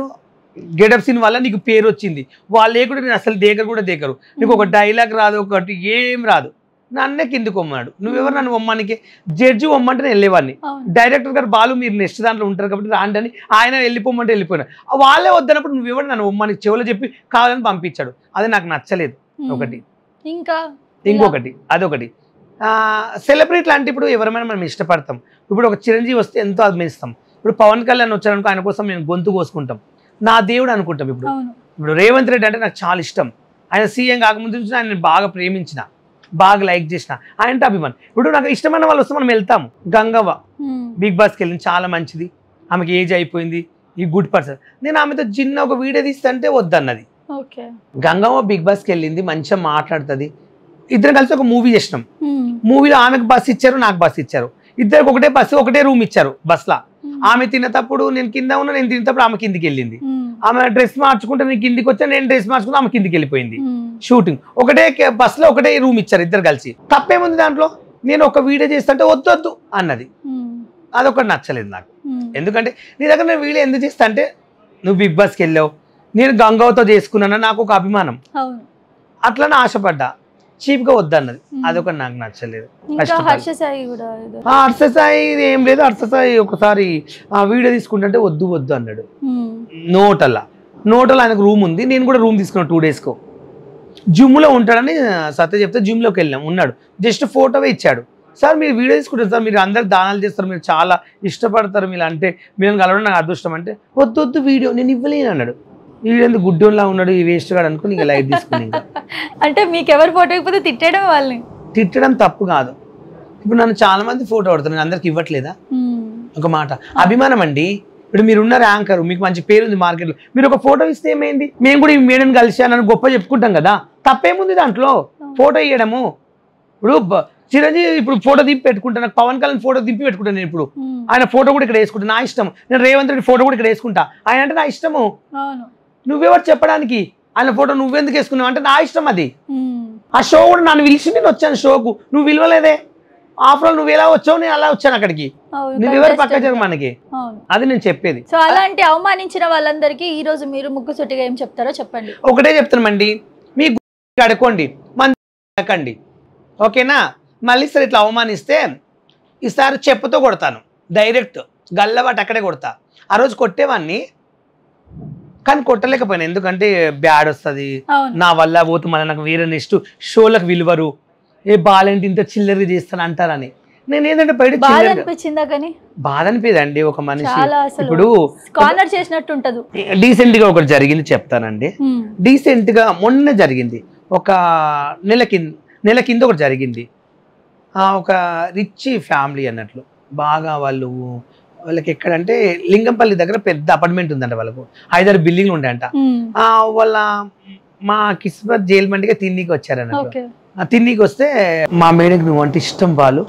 గెటప్ సీన్ వల్ల నీకు పేరు వచ్చింది, వాళ్ళు లేకుండా నేను అసలు కూడా దేకరు, నీకు ఒక డైలాగ్ రాదు, ఒకటి ఏం రాదు, నన్నే కిందికి వమ్మన్నాడు. నువ్వెవరు నన్ను వమ్మానికి? జడ్జి వమ్మంటే నేను వెళ్ళేవాడిని, డైరెక్టర్ గారు బాలు మీరు నెక్స్ట్ దాంట్లో ఉంటారు కాబట్టి రాండి అని ఆయన వెళ్ళిపోమంటే వెళ్ళిపోయినా, వాళ్ళే వద్దన్నప్పుడు నువ్వెవరు నన్ను వమ్మానికి చెవులో చెప్పి కావాలని పంపించాడు. అది నాకు నచ్చలేదు ఒకటి. ఇంకొకటి అదొకటి, సెలబ్రిటీ అంటే ఇప్పుడు ఎవరైనా మనం ఇష్టపడతాం. ఇప్పుడు ఒక చిరంజీవి వస్తే ఎంతో అభిమానిస్తాం. ఇప్పుడు పవన్ కళ్యాణ్ వచ్చారనుకో, ఆయన కోసం నేను గొంతు కోసుకుంటాం, నా దేవుడు అనుకుంటాం. ఇప్పుడు రేవంత్ రెడ్డి అంటే నాకు చాలా ఇష్టం, ఆయన సీఎం కాకముందు నుంచి ఆయన బాగా ప్రేమించిన, బాగా లైక్ చేసిన, ఆయనంటే అభిమానం. ఇప్పుడు నాకు ఇష్టమైన వాళ్ళు వస్తే మనం వెళ్తాము. గంగవ్వ బిగ్ బాస్కి వెళ్ళింది, చాలా మంచిది, ఆమెకి ఏజ్ అయిపోయింది, ఈ గుడ్ పర్సన్. నేను ఆమెతో చిన్న ఒక వీడియో తీస్తుంటే వద్దన్నది. గంగవ్వ బిగ్ బాస్కి వెళ్ళింది, మంచిగా మాట్లాడుతుంది, ఇద్దరు కలిసి ఒక మూవీ చేసినాం. మూవీలో ఆమెకు బస్ ఇచ్చారు, నాకు బస్ ఇచ్చారు, ఇద్దరికి ఒకటే బస్సు ఒకటే రూమ్ ఇచ్చారు బస్లా. ఆమె తినేటప్పుడు నేను కింద ఉన్నా, నేను తినేటప్పుడు ఆమె కిందికి వెళ్ళింది. ఆమె డ్రెస్ మార్చుకుంటే నేను కిందికి వచ్చా, నేను డ్రెస్ మార్చుకుంటే ఆమె కిందికి వెళ్ళిపోయింది. షూటింగ్ ఒకటే బస్సులో ఒకటే రూమ్ ఇచ్చారు ఇద్దరు కలిసి. తప్పేముంది దాంట్లో? నేను ఒక వీడియో చేస్తుంటే వద్దు అన్నది, అదొకటి నచ్చలేదు నాకు. ఎందుకంటే నీ దగ్గర నేను వీడియో ఎందుకు చేస్తా అంటే, నువ్వు బిగ్ బాస్కి వెళ్ళావు, నేను గంగవ్వతో చేసుకున్నాను, నాకు ఒక అభిమానం, అట్లనే ఆశపడ్డా, చీప్ గా వద్దన్నది, అదొకటి నాకు నచ్చలేదు. హర్ష సాయి ఏం లేదు, హర్ష సాయి ఒకసారి వీడియో తీసుకుంటుంటే వద్దు అన్నాడు. నోటల్లా ఆయనకు రూమ్ ఉంది, నేను కూడా రూమ్ తీసుకున్నాను 2 days జిమ్లో ఉంటాడని సత్య చెప్తే జిమ్లోకి వెళ్ళాం, ఉన్నాడు, జస్ట్ ఫోటోవే ఇచ్చాడు. సార్ మీరు వీడియో తీసుకుంటారు సార్, మీరు అందరు దానాలు చేస్తారు, మీరు చాలా ఇష్టపడతారు, మీరు అంటే మీరు కలవడం నాకు అదృష్టం అంటే, వద్దు వీడియో నేను ఇవ్వలేను అన్నాడు. వీడెందుకు గుడ్డోన్లా ఉన్నాడు ఈ వేస్ట్ గాడు అనుకుని ఇంకా లైట్ తీసుకుని. అంటే మీకు ఎవరు ఫోటో ఇవ్వకపోతే తిట్టడం, వాళ్ళని తిట్టడం తప్పు కాదు. ఇప్పుడు నన్ను చాలా మంది ఫోటో పడతారు, నేను అందరికి ఇవ్వట్లేదా? ఒక మాట అభిమానం అండి. ఇప్పుడు మీరున్నారు యాంకర్, మీకు మంచి పేరు ఉంది మార్కెట్లో, మీరు ఒక ఫోటో ఇస్తే ఏమైంది? మేము కూడా ఈ మేడం కలిసానని గొప్ప చెప్పుకుంటాం కదా, తప్పేముంది దాంట్లో? ఫోటో ఇవ్వడము ఇప్పుడు చిరంజీవి ఇప్పుడు ఫోటో దింపి పెట్టుకుంటా, నాకు పవన్ కళ్యాణ్ ఫోటో దింపి పెట్టుకుంటాను నేను ఇప్పుడు. ఆయన ఫోటో కూడా ఇక్కడ వేసుకుంటా, నా ఇష్టం. నేను రేవంత్ రెడ్డి ఫోటో కూడా ఇక్కడ వేసుకుంటా, ఆయన అంటే నా ఇష్టము. నువ్వెవరు చెప్పడానికి? ఆయన ఫోటో నువ్వెందుకు వేసుకున్నావు అంటే నా ఇష్టం అది. ఆ షో కూడా నన్ను పిలిచి నేను వచ్చాను షోకు, నువ్వు విలువలేదే. ఆఫ్టర్ నువ్వు ఎలా వచ్చావు, నేను అలా వచ్చాను అక్కడికి. నువ్వెవరు పక్క జరుగు మనకి, అది నేను చెప్పేది. సో అలాంటి అవమానించిన వాళ్ళందరికీ ఈ రోజు మీరు ముక్కుసూటిగా ఏం చెప్తారో చెప్పండి. ఒకటే చెప్తామండి, మీ అడుకోండి, మంది ఓకేనా. మళ్ళీ సరే ఇట్లా అవమానిస్తే ఈసారి చెప్పుతో కొడతాను, డైరెక్ట్ గల్లబాటు అక్కడే కొడతా. ఆ రోజు కొట్టేవాడిని కానీ కొట్టలేకపోయినా, ఎందుకంటే బ్యాడ్ వస్తుంది నా వల్ల పోతు, మళ్ళీ నాకు వేరే నెక్స్ట్ షోలకు విలువరు, ఏ బాలేంటి ఇంత చిల్లరి చేస్తాను అంటారని. నేను ఏంటంటే బయట బాధ అనిపిదండి. ఒక మనిషి ఇప్పుడు కార్నర్ చేసినట్టు ఉంటది. డీసెంట్ గా ఒకటి జరిగింది చెప్తానండి. డీసెంట్ గా మొన్న జరిగింది, ఒక నెల కింద ఒకటి జరిగింది. ఒక రిచ్ ఫ్యామిలీ అన్నట్లు, బాగా వాళ్ళకి ఎక్కడంటే లింగంపల్లి దగ్గర పెద్ద అపార్ట్మెంట్ ఉందంట వాళ్ళకు, 5-6 బిల్డింగ్లు ఉంటాయంట. వాళ్ళ మా కిస్మత్ జైలు మండిగా తిన్నీకి వచ్చారన్నట్టు. తిన్నీకి వస్తే మా మేడకి నువ్వంటే ఇష్టం, వాళ్ళు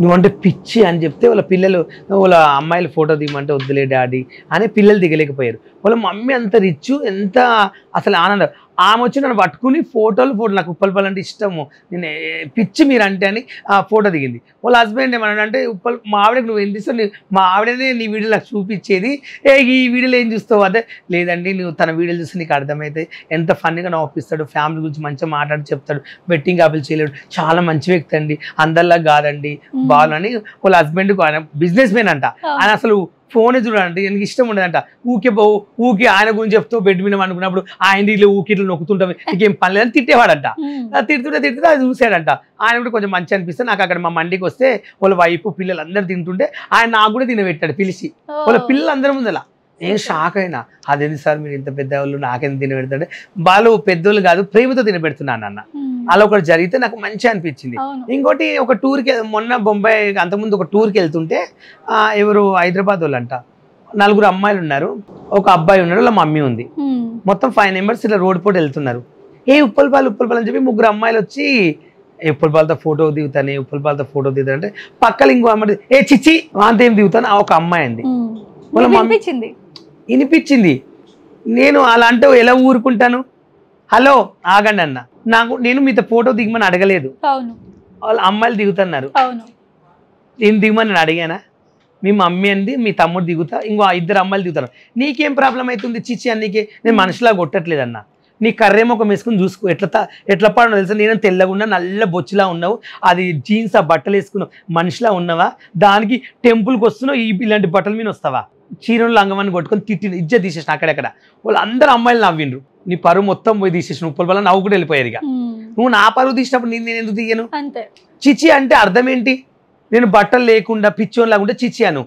నువ్వంటే పిచ్చి అని చెప్తే వాళ్ళ పిల్లలు, వాళ్ళ అమ్మాయిల ఫోటో దిగమంటే వద్దులే డాడీ అని పిల్లలు దిగలేకపోయారు. వాళ్ళ మమ్మీ అంత రిచ్, ఎంత అసలు ఆనందం. ఆమె వచ్చి నన్ను పట్టుకుని ఫోటోలు నాకు ఉప్పలపల్లి అంటే ఇష్టము, నేను పిచ్చి మీరు అంటే అని ఆ ఫోటో దిగింది. వాళ్ళ హస్బెండ్ ఏమన్నా అంటే మా ఆవిడకి నువ్వు ఎంత ఇస్తావు, మా ఆవిడనే నీ వీడియో నాకు చూపించేది, ఈ వీడియోలో ఏం చూస్తావు అదే. లేదండి నువ్వు తన వీడియోలు చూస్తే నీకు అర్థమైతే ఎంత ఫన్నీగా నవ్విస్తాడు, ఫ్యామిలీ గురించి మంచిగా మాట్లాడి చెప్తాడు, బెట్టింగ్ యాప్లు చేయలేడు, చాలా మంచి వ్యక్తి అండి, అందరిలా కాదండి బాగుందని. వాళ్ళ హస్బెండ్ ఆయన బిజినెస్ మ్యాన్ అంట, ఆయన అసలు ఫోనే చూడండి எனக்கு ఇష్టం ఉండదంట. ఊకే ఆయన గురించి చెప్తూ బెడ్ మీద అనుకున్నప్పుడు ఆయన ఇల్లు ఊకి ఇట్లా నొక్కుతుంటాం, నీకేం పని లేదని తిట్టేవాడంట. తిడుతుంటే అది చూసాడంట. ఆయన కూడా కొంచెం మంచి అనిపిస్తే నాకు అక్కడ మా మండికి వస్తే వాళ్ళ వైపు పిల్లలు అందరు తింటుంటే ఆయన నాకు కూడా తినబెట్టాడు పిలిచి, వాళ్ళ పిల్లలు అందరి ముందల. నేను షాక్ అయినా, అదేంటి సార్ మీరు ఇంత పెద్దవాళ్ళు నాకెందుకు తినబెడతాడే, వాళ్ళు పెద్దోళ్ళు కాదు ప్రేమతో తినబెడుతున్నాను అన్న. అలా ఒకటి జరిగితే నాకు మంచిగా అనిపించింది. ఇంకోటి ఒక టూర్కి మొన్న బొంబాయి అంతకుముందు ఒక టూర్కి వెళ్తుంటే ఎవరు హైదరాబాద్ వాళ్ళు అంట, 4 అమ్మాయిలు ఉన్నారు, ఒక అబ్బాయి ఉన్నాడు, వాళ్ళ మమ్మీ ఉంది, మొత్తం 5 మెంబర్స్ ఇట్లా రోడ్ పోటీ వెళ్తున్నారు. ఉప్పలపాలు అని చెప్పి 3 అమ్మాయిలు వచ్చి ఉప్పలపాలతో ఫోటో దిగుతాను అంటే పక్కన ఇంకో అమ్మాయి చిచ్చి అంతేం దిగుతాను ఒక అమ్మాయి అంది. వాళ్ళ మమ్మీ వినిపించింది. నేను అలా అంటే ఎలా ఊరుకుంటాను, హలో ఆగండి అన్న, నేను మీతో ఫోటో దిగమని అడగలేదు, వాళ్ళ అమ్మాయిలు దిగుతున్నారు, నేను దిగమని నేను అడిగానా? మీ మమ్మీ అంది, మీ తమ్ముడు దిగుతా, ఇంకో 2 అమ్మాయిలు దిగుతారు, నీకేం ప్రాబ్లం అవుతుంది చిచ్చి అన్నికే? నేను మనిషిలా కొట్టట్లేదన్న, నీ కర్రేమొక వేసుకుని చూసుకో ఎట్లా పడను తెలుసా, నేను తెల్లగా ఉన్నా, నల్ల బొచ్చిలా ఉన్నావు, అది జీన్స్ ఆ బట్టలు వేసుకున్నావు, మనిషిలా ఉన్నావా, దానికి టెంపుల్కి వస్తున్నావు ఇలాంటి బట్టల మీద వస్తావా, చీరలు లంగమని కొట్టుకొని తిట్టిన ఇజ్జత్ తీసేసిన అక్కడెక్కడ. వాళ్ళు అందరు అమ్మాయిలు నవ్విండ్రు, నీ పరువు మొత్తం పోయి తీసేసిన, ఉప్పల వల్ల నవ్వు కూడా వెళ్ళిపోయారు. ఇక నువ్వు నా పరువు తీసినప్పుడు నేను ఎందుకు తీయను? చిచి అంటే అర్థం ఏంటి? నేను బట్టలు లేకుండా పిచ్చోన్ లాగుంటే చిచి అను,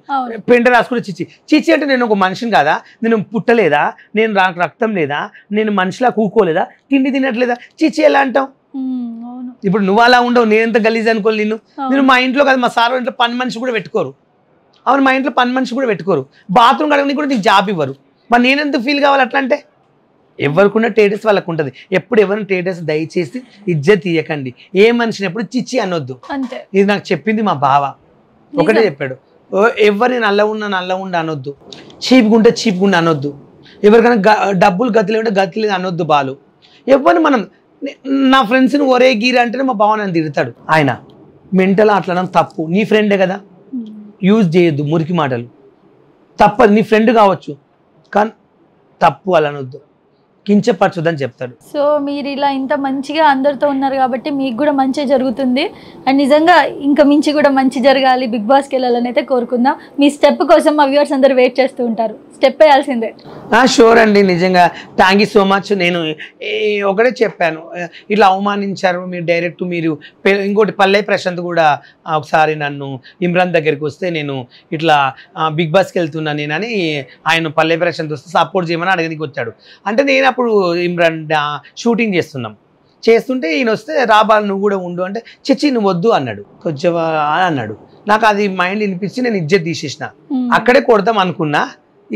పెంట రాసుకుంటే చిచి అంటే నేను ఒక మనిషిని కాదా, నేను పుట్టలేదా, నేను రక్తం లేదా, నేను మనిషిలా కూకోలేదా, తిండి తినట్లేదా, చిచి ఎలా అంటావు? ఇప్పుడు నువ్వు అలా ఉండవు, నేనెంత గలీజ్ అనుకోవాలి నిన్ను. నేను మా ఇంట్లో కాదు, మా సార్ ఇంట్లో పని మనిషి కూడా పెట్టుకోరు, అవును మా ఇంట్లో పని మనిషి కూడా పెట్టుకోరు, బాత్రూమ్ కడగడానికి కూడా నీకు జాబ్ ఇవ్వరు, మరి నేనెందుకు ఫీల్ కావాలి అట్లా అంటే? ఎవరికున్న టేటస్ వాళ్ళకు ఉంటుంది. ఎప్పుడు ఎవరిని టేటస్ దయచేసి ఇజ్జత్ తీయకండి, ఏ మనిషిని ఎప్పుడు చిచ్చి అనొద్దు. ఇది నాకు చెప్పింది మా బావ, ఒకటే చెప్పాడు, ఎవరిని నల్ల ఉండ అనొద్దు, చీపుకుంటే చీపుకుంటే అనొద్దు, ఎవరికైనా డబ్బులు గతి ఉంటే గతి లేదు అనొద్దు. బాలు ఎవరిని మనం, నా ఫ్రెండ్స్ని ఒరే గీర అంటేనే మా బావ నన్ను తిడతాడు, ఆయన మెంటల్ అట్లా తప్పు, నీ ఫ్రెండే కదా, యూజ్ చేయొద్దు మురికి మాటలు, తప్పదు, నీ ఫ్రెండ్ కావచ్చు కానీ తప్పు అలా అనొద్దు, కించపరచొద్దని చెప్తాడు. సో మీరు ఇలా ఇంత మంచిగా అందరితో ఉన్నారు కాబట్టి మీకు కూడా మంచి జరుగుతుంది, అండ్ నిజంగా ఇంకా మించి కూడా మంచి జరగాలి, బిగ్ బాస్కి వెళ్ళాలని అయితే కోరుకుందాం. మీ స్టెప్ కోసం మా వ్యూవర్స్ అందరూ వెయిట్ చేస్తూ ఉంటారు, స్టెప్ వేయాల్సిందే. షూర్ అండి, నిజంగా థ్యాంక్ యూ సో మచ్. నేను ఒకటే చెప్పాను, ఇట్లా అవమానించారు మీరు డైరెక్ట్, మీరు ఇంకోటి పల్లె ప్రశాంత్ కూడా ఒకసారి నన్ను ఇమ్రాన్ దగ్గరికి వస్తే నేను ఇట్లా బిగ్ బాస్కి వెళ్తున్నా నేనని ఆయన పల్లె ప్రశాంత్ వస్తే సపోర్ట్ చేయమని అడగడానికి వచ్చాడు. అంటే నేను అప్పుడు ఇమ్రాన్ షూటింగ్ చేస్తుంటే ఈయన వస్తే రాబాల్ నువ్వు కూడా ఉండు అంటే చిచ్చి నువ్వు వద్దు అన్నాడు, కొంచెం అన్నాడు. నాకు అది మైండ్ వినిపించి నేను ఇజ్జత్ తీసేసిన, అక్కడే కొడదాం అనుకున్నా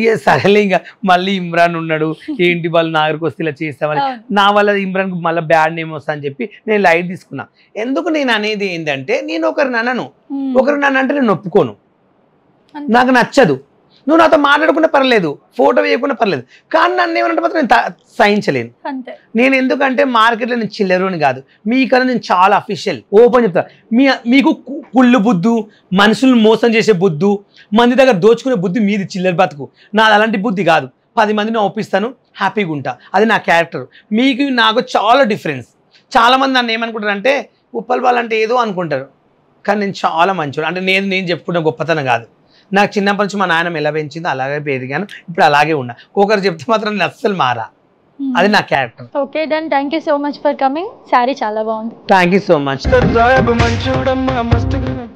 ఇక సరేలే ఇంకా మళ్ళీ ఇమ్రాన్ ఉన్నాడు ఏంటి వాళ్ళు నా దగ్గరకు వస్తే ఇలా చేస్తామని నా వల్ల ఇమ్రాన్కి మళ్ళీ బ్యాడ్ నేమ్ వస్తా అని చెప్పి నేను లైట్ తీసుకున్నా. ఎందుకు నేను అనేది ఏంటంటే నేను ఒకరిని అనను, ఒకరు నన్ను అంటే నేను ఒప్పుకోను, నాకు నచ్చదు. నువ్వు నాతో మాట్లాడకుండా పర్లేదు, ఫోటో వేయకుండా పర్లేదు, కానీ నన్ను ఏమనంటే మాత్రం నేను సహించలేను. నేను ఎందుకంటే మార్కెట్లో నేను చిల్లరు అని కాదు, మీకన్నా నేను చాలా అఫీషియల్ ఓపెన్ చెప్తా. మీకు కుళ్ళు బుద్ధు, మనుషులను మోసం చేసే బుద్ధు, మంది దగ్గర దోచుకునే బుద్ధి మీది, చిల్లర బతుకు. నాది అలాంటి బుద్ధి కాదు. 10 మందిని ఒప్పిస్తాను, హ్యాపీగా ఉంటా, అది నా క్యారెక్టర్. మీకు నాకు చాలా డిఫరెన్స్. చాలామంది నన్ను ఏమనుకుంటారు అంటే ఉప్పల్ బాల్ అంటే ఏదో అనుకుంటారు, కానీ నేను చాలా మంచివాడు. అంటే నేను చెప్పుకున్న గొప్పతనం కాదు, నాకు చిన్నప్పటి నుంచి మా నాయన ఎలా పెంచిందో అలాగే పెరిగాను, ఇప్పుడు అలాగే ఉన్నా. ఒకరు చెప్తే మాత్రం నేను అస్సలు మారా, అది నా character. Okay done, thank you so much for coming. Sorry చాలా బాగుంది. Thank you so much. మంచోడమ్మా మస్తుగా